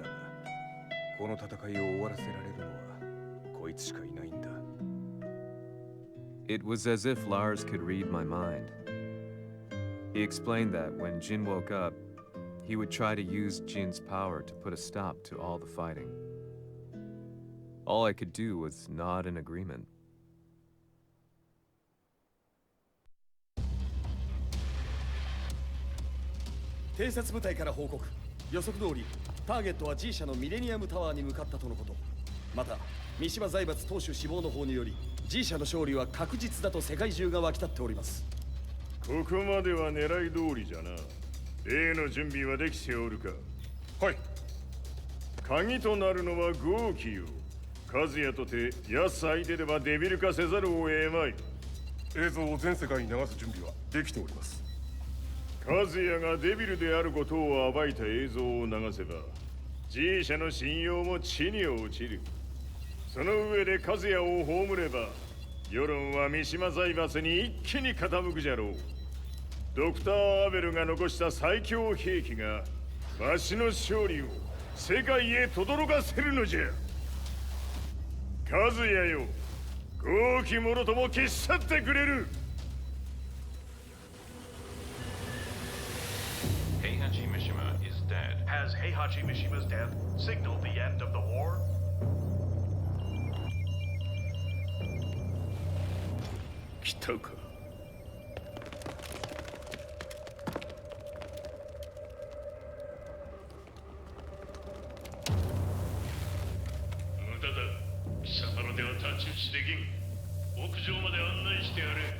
が、この戦いを終わらせられるのは It was as if Lars could read my mind. He explained that when Jin woke up, he would try to use Jin's power to put a stop to all the fighting. All I could do was nod in agreement. 偵察部隊から報告。予測通り、ターゲットは G 社のミレニアムタワーに向かったとのこと。また、三島財閥当主死亡の方により G 社の勝利は確実だと世界中が沸き立っております。ここまでは狙い通りじゃな。例の準備はできておるか？はい。鍵となるのは豪輝よ。和也とて奴相手ではデビル化せざるを得まい。映像を全世界に流す準備はできております。和也がデビルであることを暴いた映像を流せば G 社の信用も地に落ちる。その上で和也を葬れば世論は三島財閥に一気に傾くじゃろう。ドクター・アベルが残した最強兵器がわしの勝利を世界へ轟かせるのじゃ。和也よ、豪気者とも消し去ってくれる。Heihachi Mishima is dead. Has Heihachi Mishima's death signaled the end of the war? 来たか。無駄だ。貴様のでは太刀打ちできん。屋上まで案内してやれ。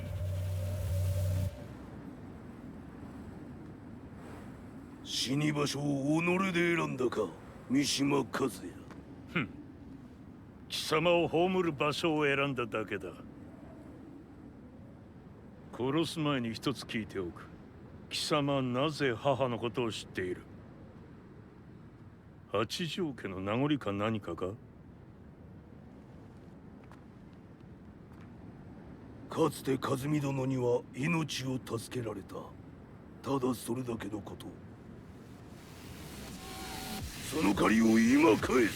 死に場所を己で選んだか、三島和也。ふん。貴様を葬る場所を選んだだけだ。殺す前に一つ聞いておく。貴様はなぜ母のことを知っている？八条家の名残か何かか？かつて和美殿には命を助けられた。ただそれだけのこと。その借りを今返す。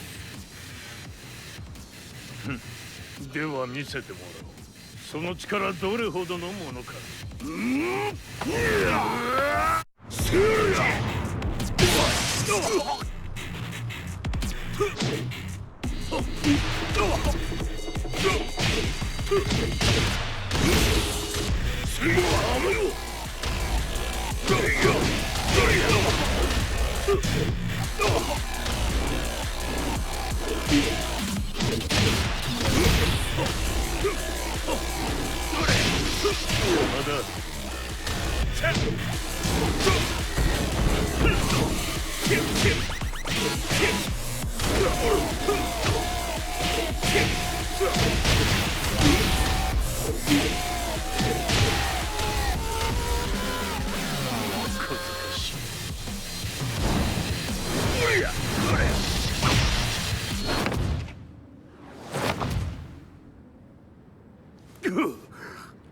では見せてもらおう。その力どれほどのものか。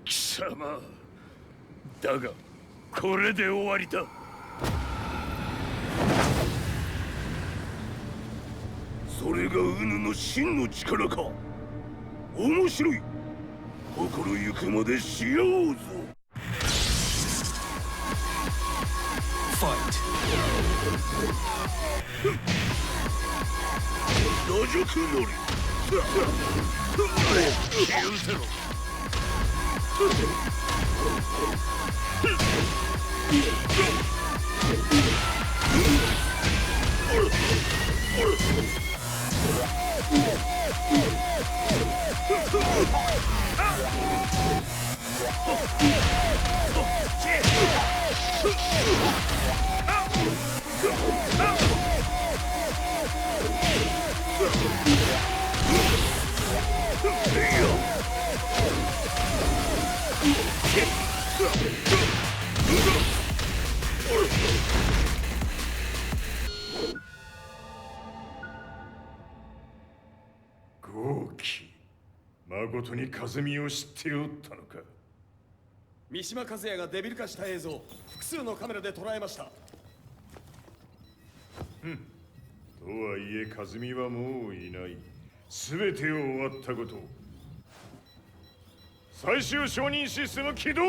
貴様だがこれで終わりだ。それがウヌの真の力か。面白い。心ゆくまでしようぞ。野宿乗り。気をせろ。豪気、誠に和美を知っておったのか。三島和也がデビル化した映像、複数のカメラで捉えました。とはいえ和美はもういない。全てを終わったこと。最終承認システム起動。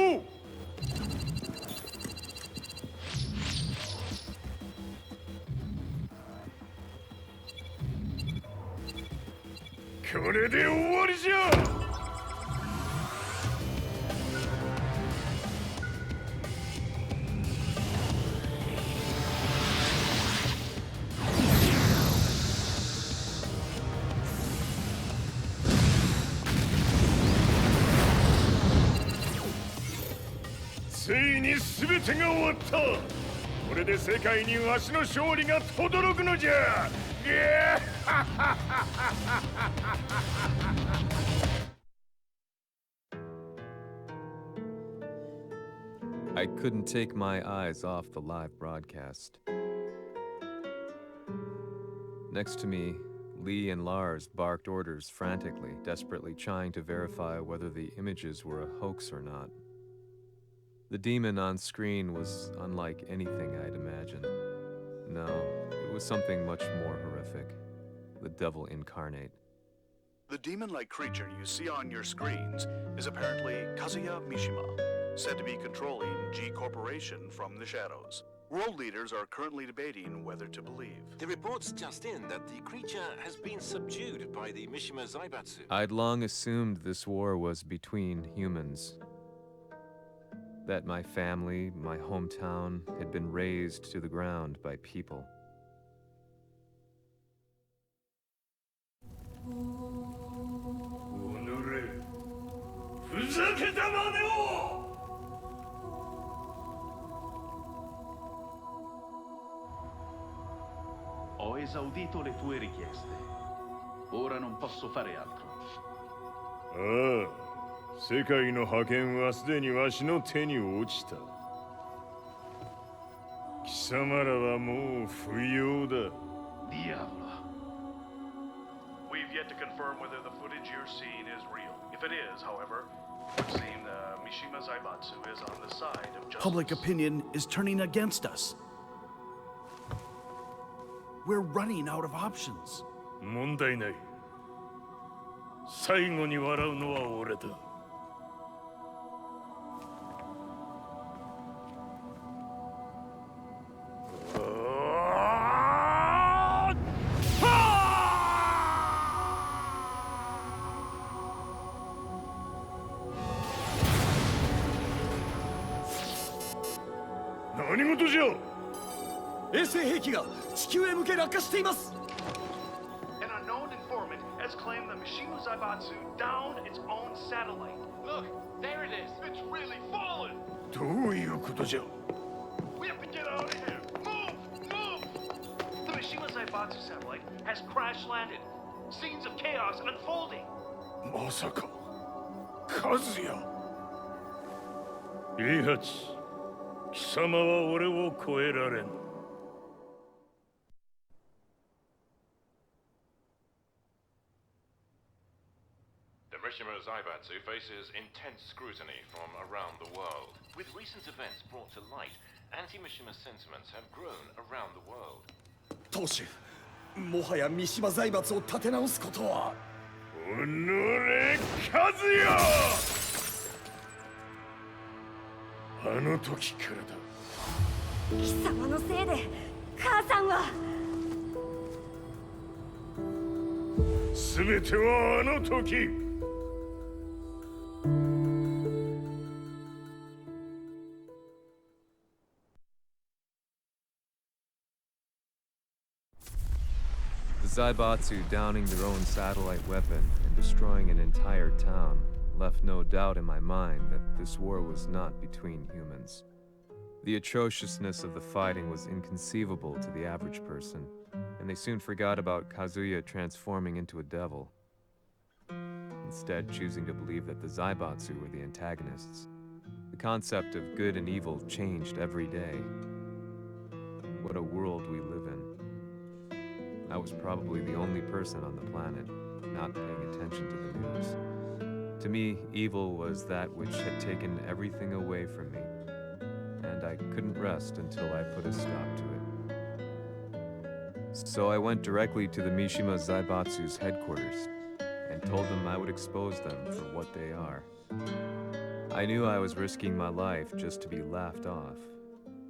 これで終わりじゃ。ついに全てが終わった。これで世界にわしの勝利が轟くのじゃ。I couldn't take my eyes off the live broadcast. Next to me, Lee and Lars barked orders frantically, desperately trying to verify whether the images were a hoax or not. The demon on screen was unlike anything I'd imagined. No, it was something much more horrific. The devil incarnate. The demon-like creature you see on your screens is apparently Kazuya Mishima, said to be controlling G Corporation from the shadows. World leaders are currently debating whether to believe. The report's just in that the creature has been subdued by the Mishima Zaibatsu. I'd long assumed this war was between humans. That my family, my hometown, had been razed to the ground by people. Ho esaudito le tue richieste. Ora non posso fare altro. ああ、世界の覇権はすでにわしの手に落ちた。貴様らはもう不要だ。Diavolo. We've yet to confirm whether the footage you're seeing is real. If it is, however, it would seem the Mishima Zaibatsu is on the side of justice. Public opinion is turning against us. We're running out of options. 問題ない。最後に笑うのは俺だ。何事じゃ。衛星兵器が地球へ向け落下しています。 An unknown informant has claimed the Mishima Zaibatsu downed its own satellite. Look, there it is. It's really fallen. どういうことじゃ。 We have to get out of here. Move, move. The Mishima Zaibatsu satellite has crash landed. Scenes of chaos unfolding. まさか、和也。イハチ、貴様は俺を超えられん。The Mishima Zaibatsu faces intense scrutiny from around the world. With recent events brought to light, anti-Mishima sentiments have grown around the world. 当主、もはや三島財閥を立て直すことは。おのれ、和也。あの時からだ。貴様のせいで母さんは。全てはあの時。The Zaibatsu downing their own satellite weapon and destroying an entire town left no doubt in my mind that this war was not between humans. The atrociousness of the fighting was inconceivable to the average person, and they soon forgot about Kazuya transforming into a devil, instead choosing to believe that the Zaibatsu were the antagonists. The concept of good and evil changed every day. What a world we live in. I was probably the only person on the planet not paying attention to the news. To me, evil was that which had taken everything away from me, and I couldn't rest until I put a stop to it. So I went directly to the Mishima Zaibatsu's headquarters and told them I would expose them for what they are. I knew I was risking my life just to be laughed off,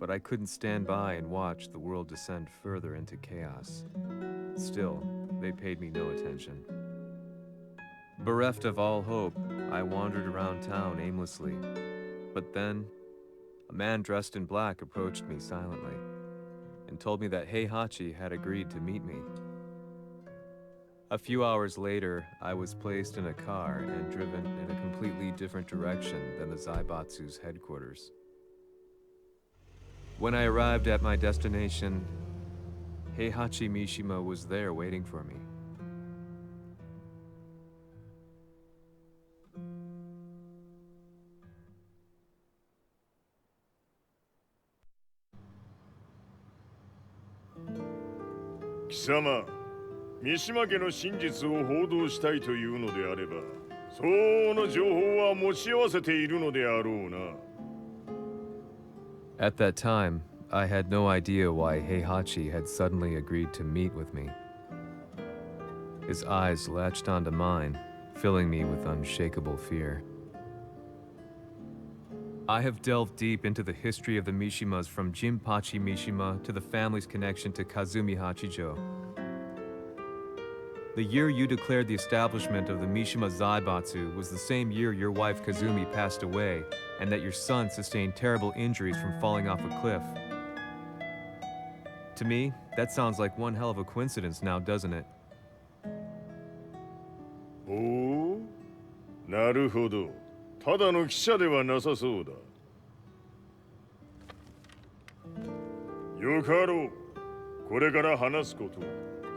but I couldn't stand by and watch the world descend further into chaos. Still, they paid me no attention. Bereft of all hope, I wandered around town aimlessly. But then, a man dressed in black approached me silently and told me that Heihachi had agreed to meet me. A few hours later, I was placed in a car and driven in a completely different direction than the Zaibatsu's headquarters. When I arrived at my destination, Heihachi Mishima was there waiting for me. Kisama, 三島家の真実を報道したいというのであれば、相応の情報は持ち合わせているのであろうな。At that time, I had no idea why Heihachi had suddenly agreed to meet with me. His eyes latched onto mine, filling me with unshakable fear. I have delved deep into the history of the Mishimas from Jinpachi Mishima to the family's connection to Kazumi Hachijo. The year you declared the establishment of the Mishima Zaibatsu was the same year your wife Kazumi passed away, and that your son sustained terrible injuries from falling off a cliff. To me, that sounds like one hell of a coincidence now, doesn't it? おお、なるほど。ただの記者ではなさそうだ。よかろう。これから話すこと、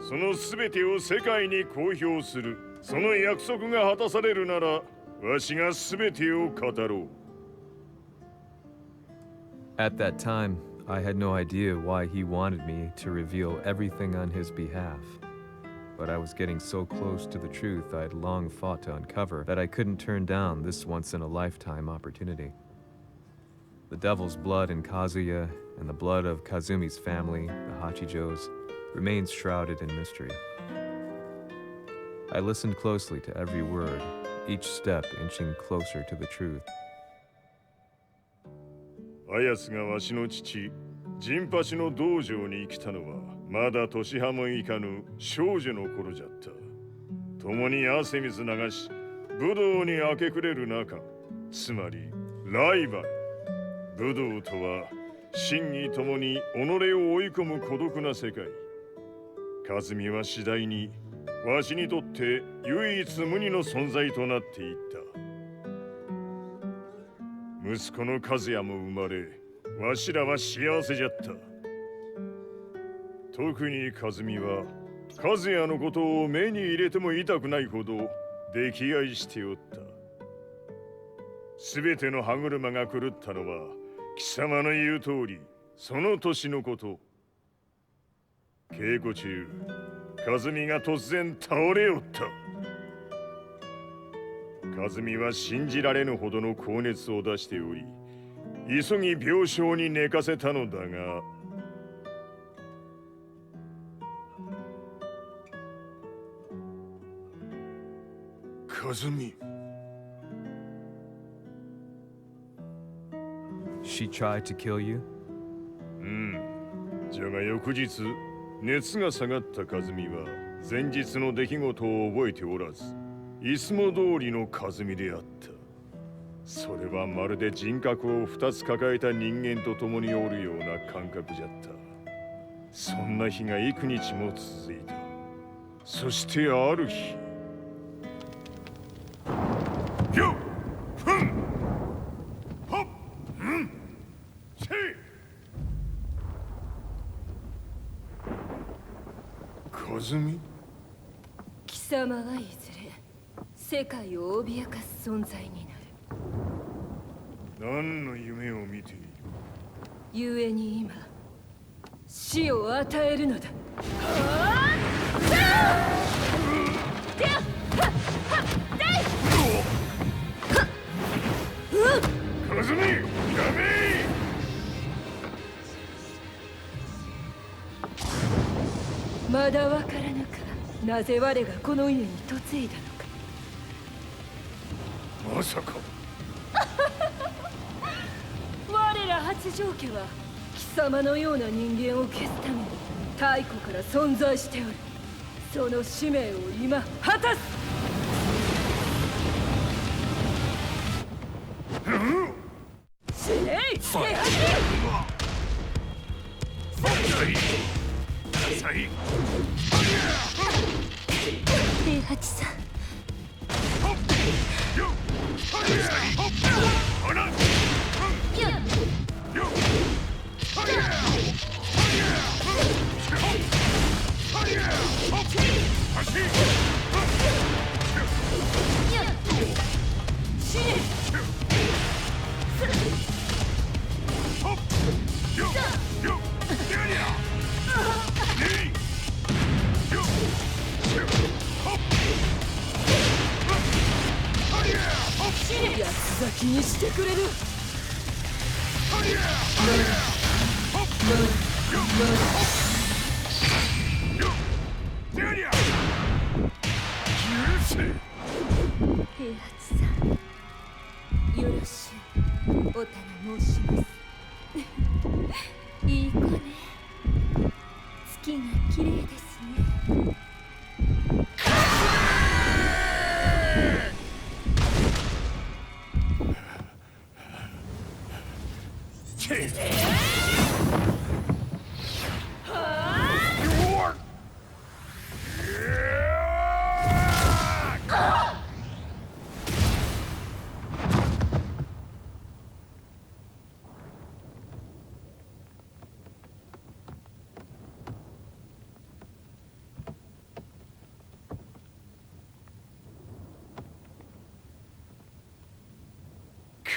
その全てを世界に公表する。その約束が果たされるなら、わしが全てを語ろう。At that time, I had no idea why he wanted me to reveal everything on his behalf. But I was getting so close to the truth I had long fought to uncover that I couldn't turn down this once-in-a-lifetime opportunity. The devil's blood in Kazuya and the blood of Kazumi's family, the Hachijos, remains shrouded in mystery. I listened closely to every word, each step inching closer to the truth. あやつがわしの父、ジンパチの道場に来たのは、まだ年半もいかぬ少女の頃じゃった。共に汗水流し、武道に明け暮れる中、つまりライバル。武道とは、真偽ともに己を追い込む孤独な世界。和美は次第に、わしにとって唯一無二の存在となっていった。息子の和也も生まれ、わしらは幸せじゃった。特に和美は、和也のことを目に入れても痛くないほど溺愛しておった。すべての歯車が狂ったのは、貴様の言う通り、その年のこと。稽古中、和美が突然倒れおった。和美は信じられぬほどの高熱を出しており、急ぎ病床に寝かせたのだが、和美。She tried to kill you? じゃが翌日、熱が下がった和美は前日の出来事を覚えておらず、いつも通りの和美であった。それはまるで人格を2つ抱えた人間と共におるような感覚じゃった。そんな日が幾日も続いた。そしてある日、よっふんほっんせい。和美？貴様はいずれ世界を脅かす存在になる。何の夢を見ている？故に今死を与えるのだ。和美、やめ！まだわからぬか。なぜ我がこの家に嫁いだのか。まさか。我ら八丈家は貴様のような人間を消すために太古から存在しておる。その使命を今果たす。死ねい、平八さん。気にしてくれる。平八さん、よろしゅうお頼申します。いい子ね。月が綺麗ですね。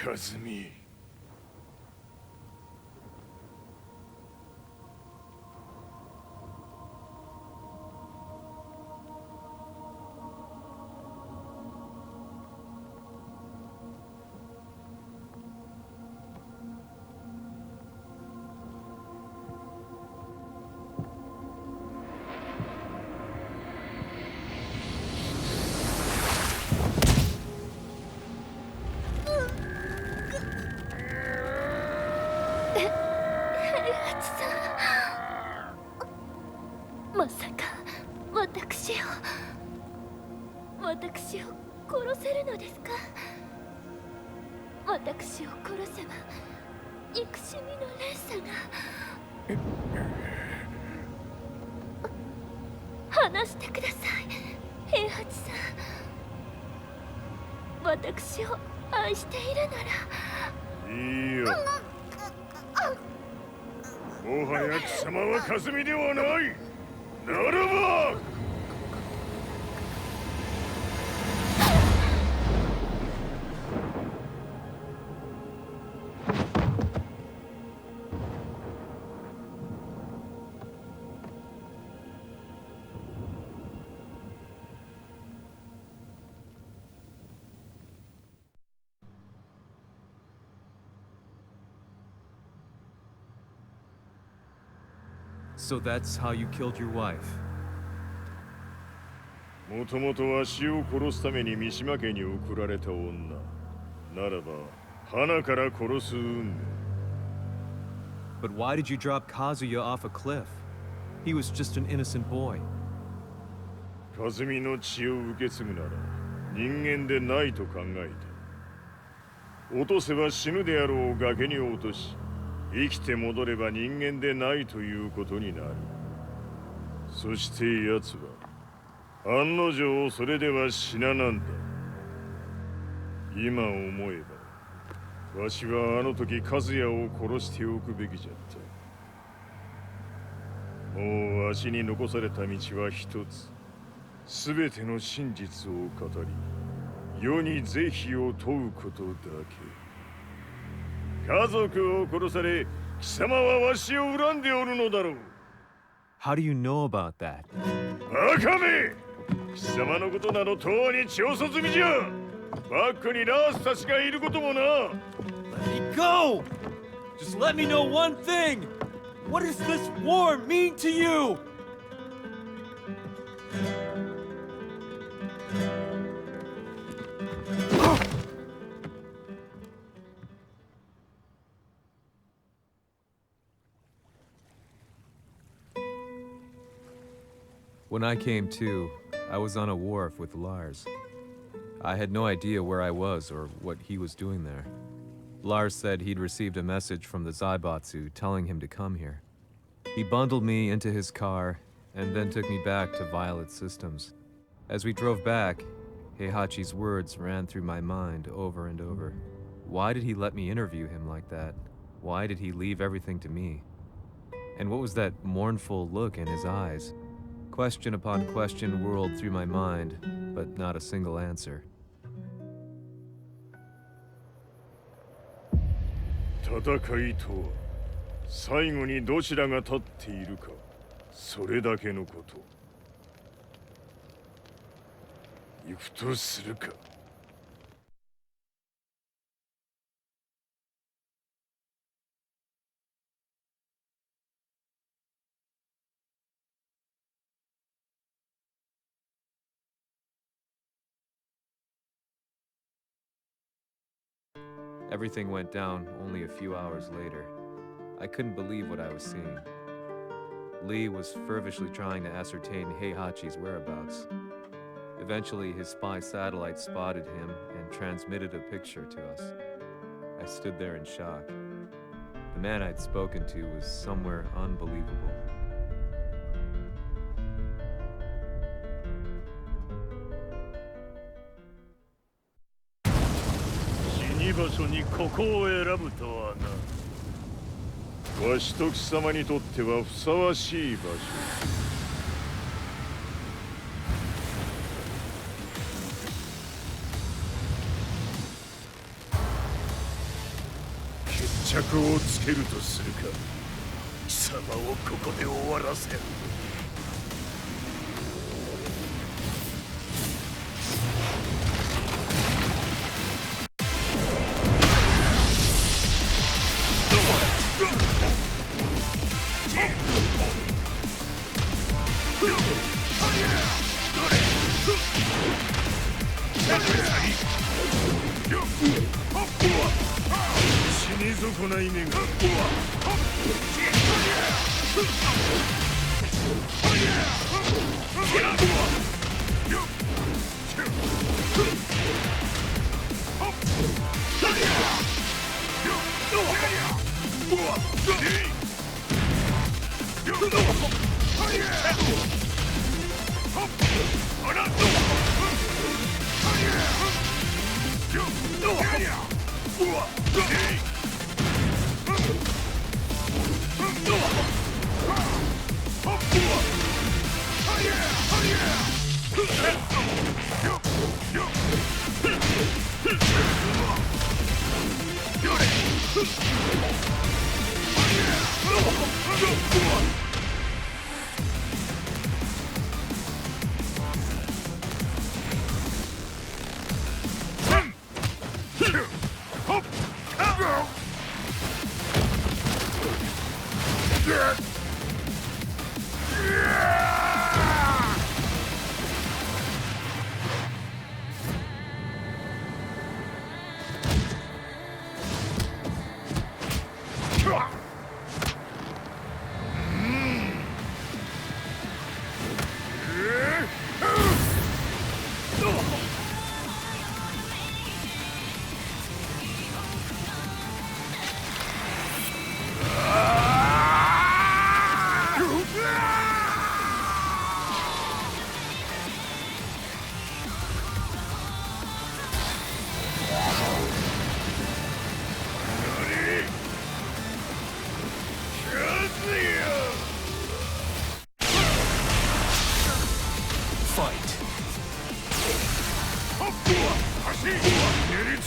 和美。まさか私を殺せるのですか？私を殺せば憎しみの連鎖が。話してください、平八さん。私を愛しているなら。いいよ。もはや貴様は和美ではない。ならばSo that's how you killed your wife? もともとわしを殺すために三島家に送られた女。ならば、花から殺す運命。But why did you drop Kazuya off a cliff? He was just an innocent boy. 和美の血を受け継ぐなら、人間でないと考えた。落とせば死ぬであろう崖に落とし、生きて戻れば人間でないということになる。そして奴は案の定それでは死ななんだ。今思えばわしはあの時和也を殺しておくべきじゃった。もうわしに残された道は一つ。全ての真実を語り世に是非を問うことだけ。家族を殺され、貴様はわしを恨んでおるのだろう。How do you know about that? バカめ！貴様のことなどとうに調査済みじゃ。バックにラースたちがいることもな。Let me go! Just let me know one thing! What does this war mean to you? When I came to, I was on a wharf with Lars. I had no idea where I was or what he was doing there. Lars said he'd received a message from the Zaibatsu telling him to come here. He bundled me into his car and then took me back to Violet Systems. As we drove back, Heihachi's words ran through my mind over and over. Why did he let me interview him like that? Why did he leave everything to me? And what was that mournful look in his eyes? Question upon question whirled through my mind, but not a single answer. 戦いとは最後にどちらが立っているか、それだけのこと。行くとするか。Everything went down only a few hours later. I couldn't believe what I was seeing. Lee was feverishly trying to ascertain Heihachi's whereabouts. Eventually, his spy satellite spotted him and transmitted a picture to us. I stood there in shock. The man I'd spoken to was somewhere unbelievable. "わしと貴様にとってはふさわしい場所」決着をつけるとするか。貴様をここで終わらせる。死に損ない目が。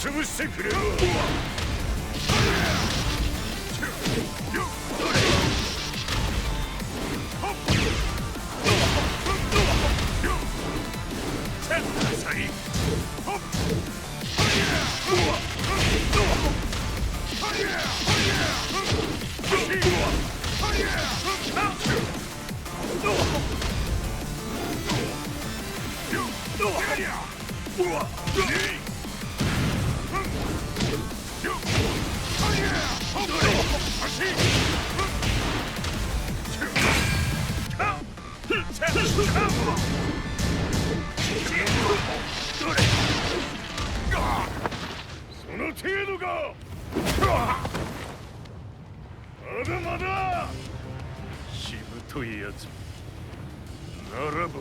潰してくれよ。その程度か。まだまだ。しぶといやつ。ならば。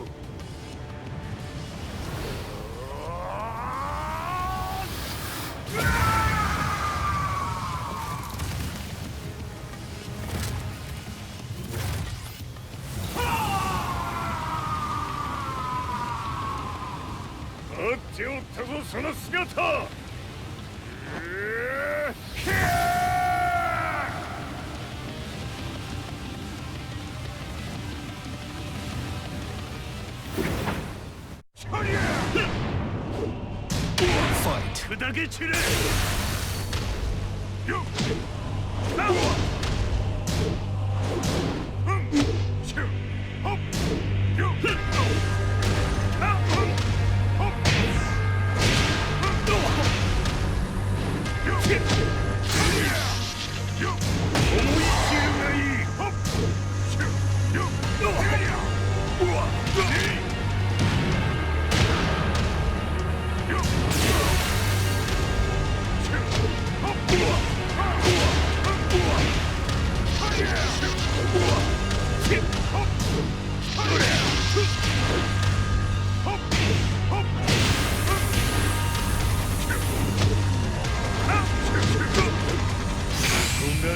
待っておったぞその姿。砕け散れ。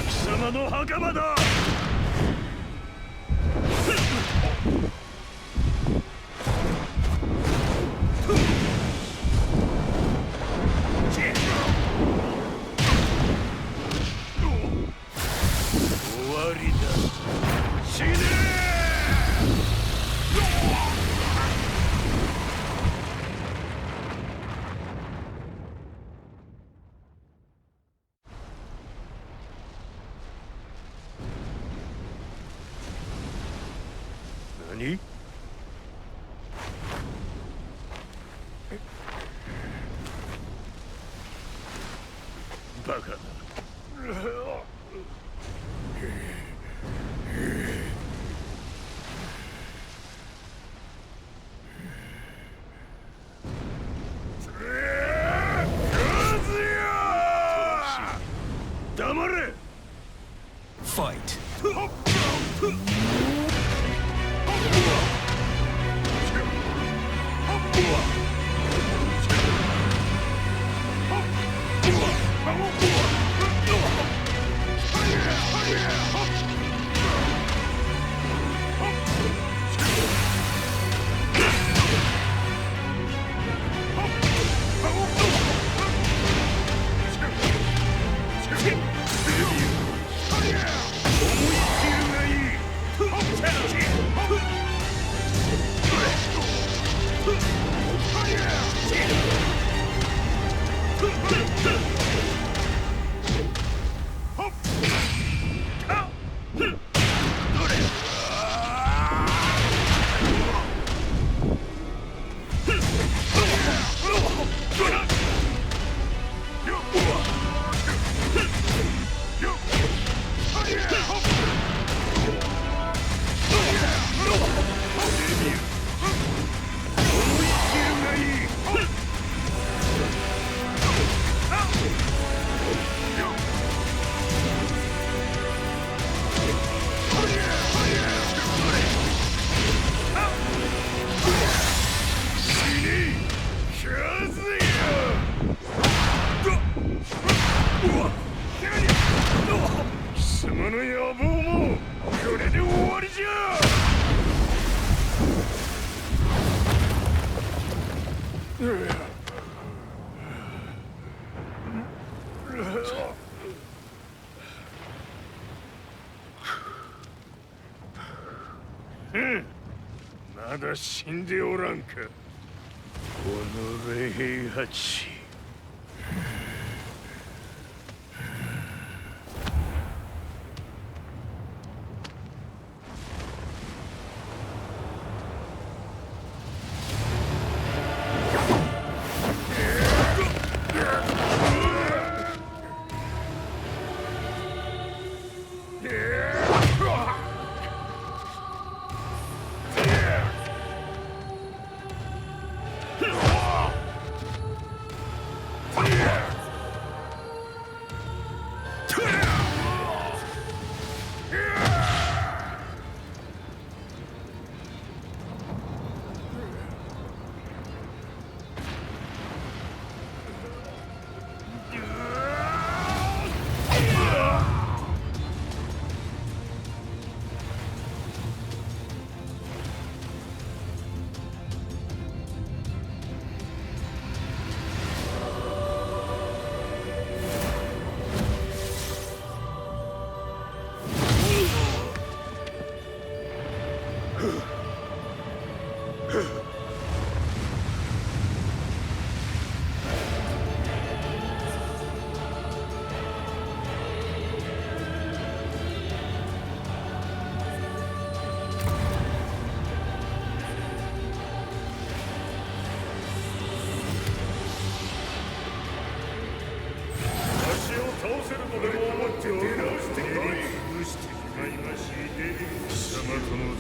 貴様の墓場だ。終わりだ。死ね何？バカだ。黙れ。Fight.まだ死んでおらんか。おのれ平八。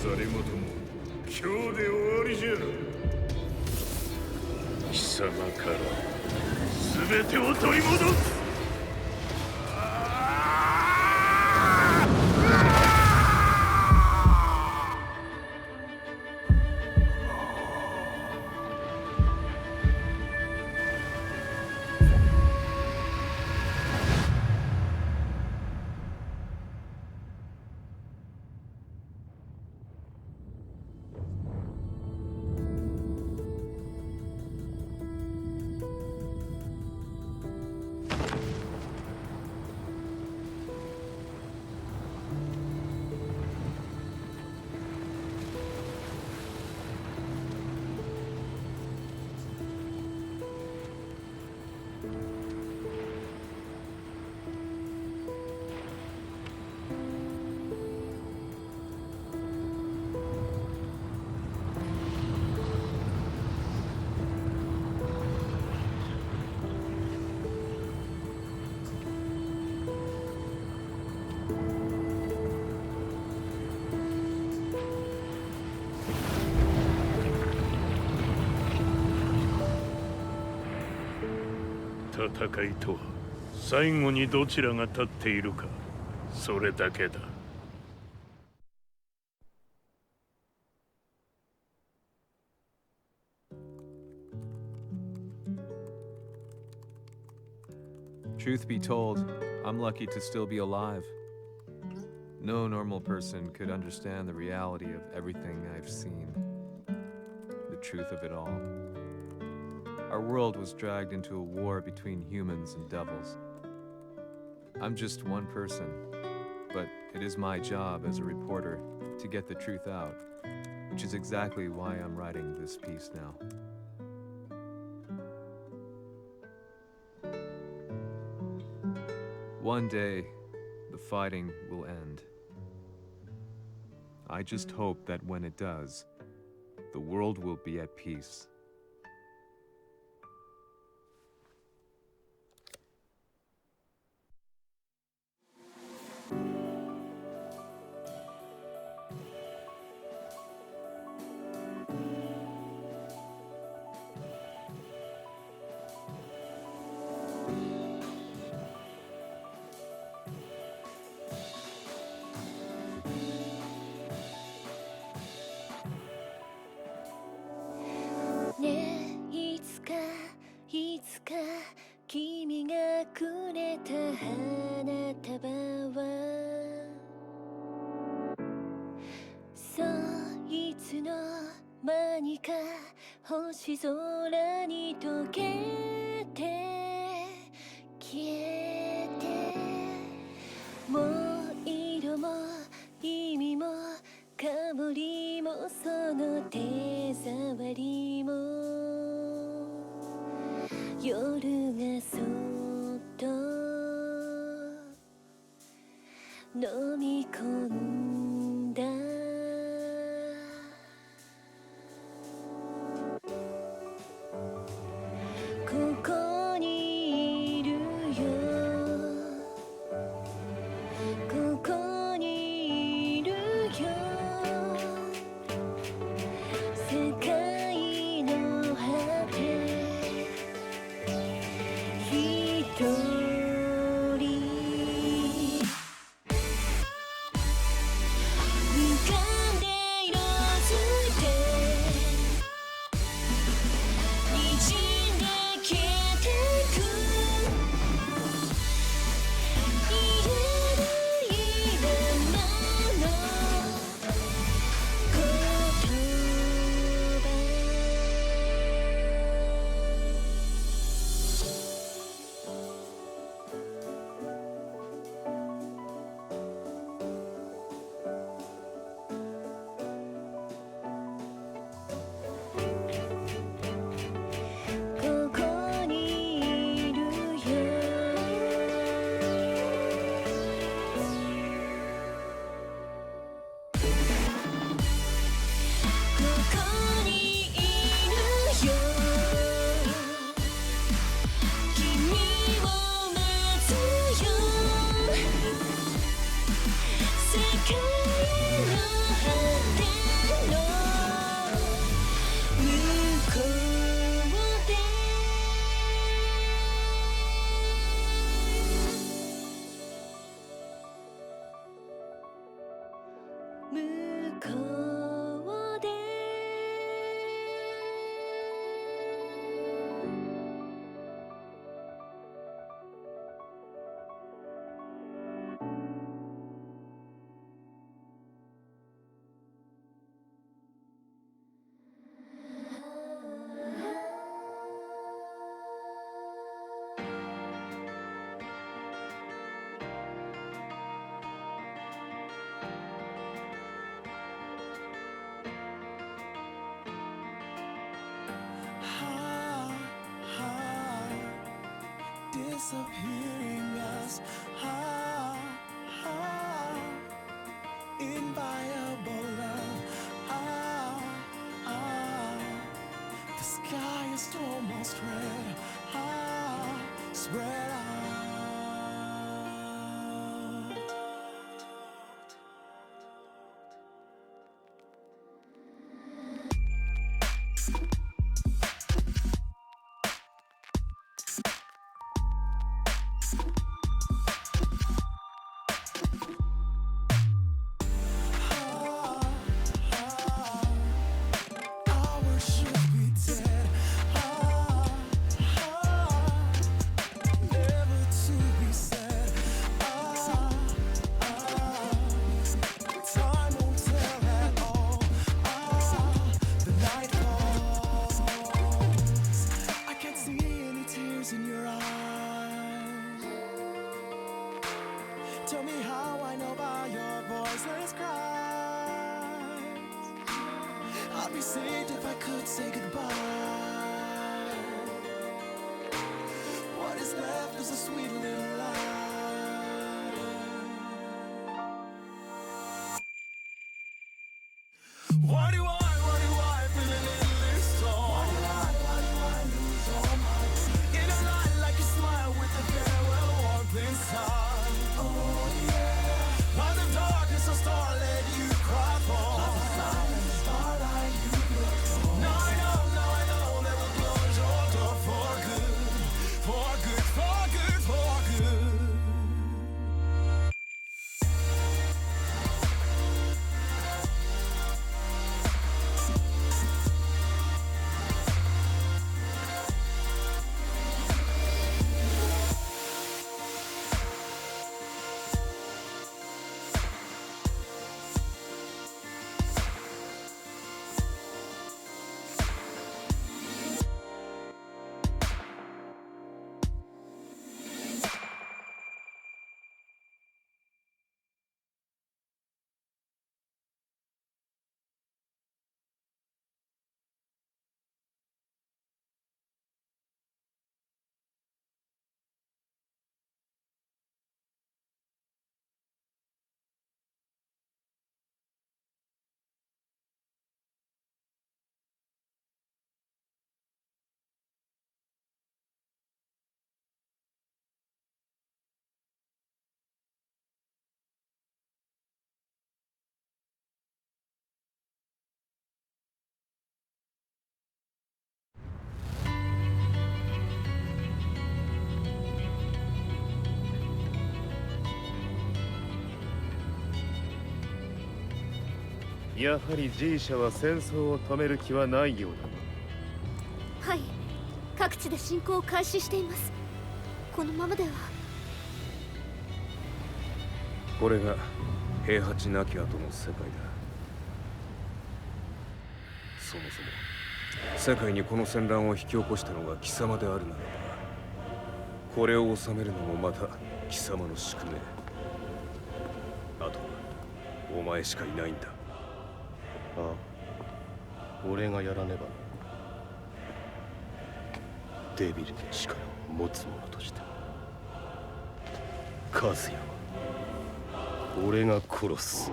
誰もとも今日で終わりじゃ。貴様から全てを取り戻す。戦いとは最後にどちらが立っているか、それだけだ。Truth be told, I'm lucky to still be alive. No normal person could understand the reality of everything I've seen. The truth of it all. Our world was dragged into a war between humans and devils. I'm just one person, but it is my job as a reporter to get the truth out, which is exactly why I'm writing this piece now. One day, the fighting will end. I just hope that when it does, the world will be at peace. disappearing us. Ah, ah, inviolable love. Ah, ah, the sky is almost red. Ah, spread out. Tell me how I know by your voiceless cries. I'd be saved if I could say goodbye. What is left is a sweet little lie. Why do I feel an endless storm? Why do I lose all my dreams? In a light like a smile with a farewell warmth inside. Oh yeah. Out of darkness, a star let you cry for. Like a silent starlight you look for. Now I know that will close your door for good. For good, for good, for good.やはり G 社は戦争を止める気はないようだな。はい、各地で侵攻を開始しています。このままでは。これが平八なき後の世界だ。そもそも世界にこの戦乱を引き起こしたのが貴様であるならば、これを治めるのもまた貴様の宿命。あとはお前しかいないんだ。ああ、俺がやらねばな。デビルの力を持つ者として和也は俺が殺す。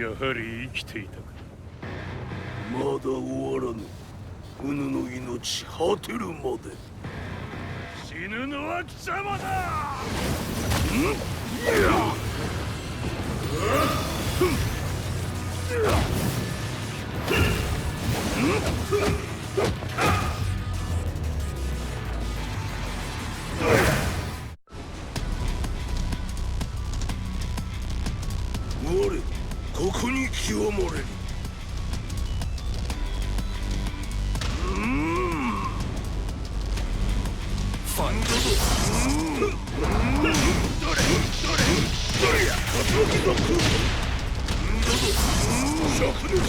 やはり生きていたか。まだ終わらぬ。うぬの命果てるまで。死ぬのは貴様だ。我ここに極まれる。ファンドド。どれや時々灼熱。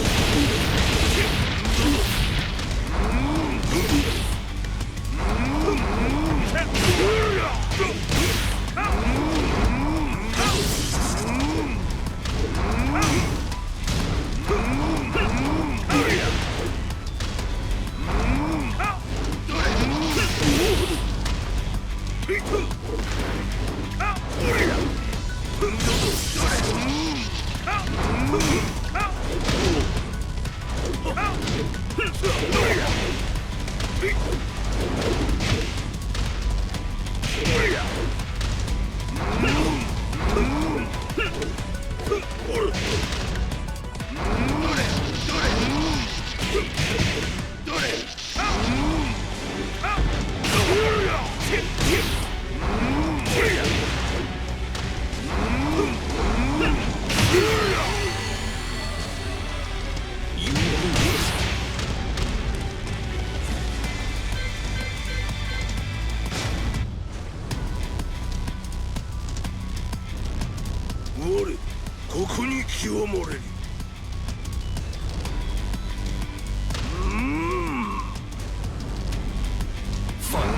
ここに極まれる。ファン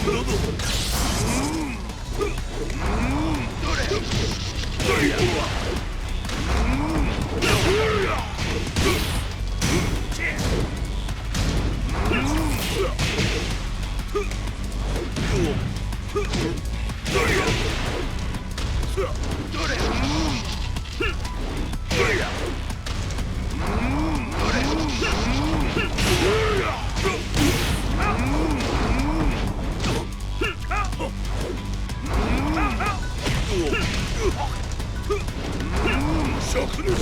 ドド。どれや。灼熱。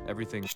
Everything.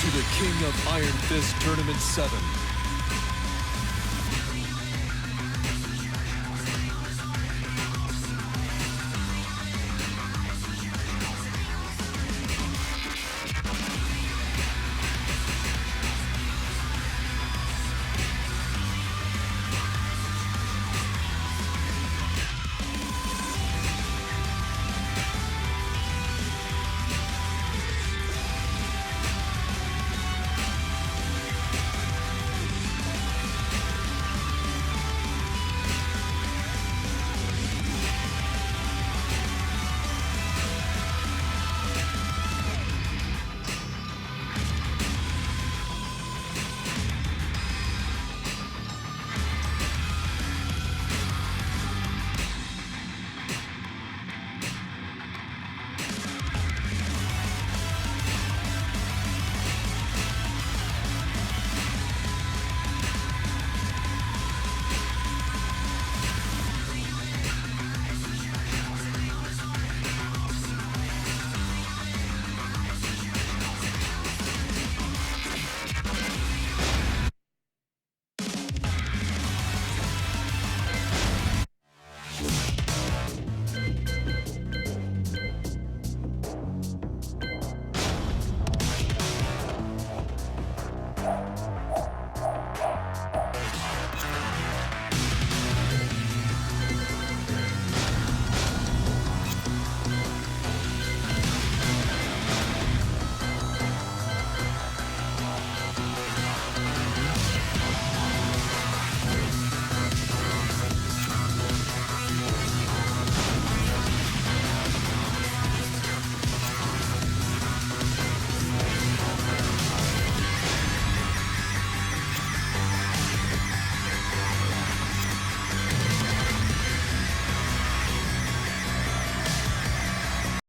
to the King of Iron Fist Tournament 7.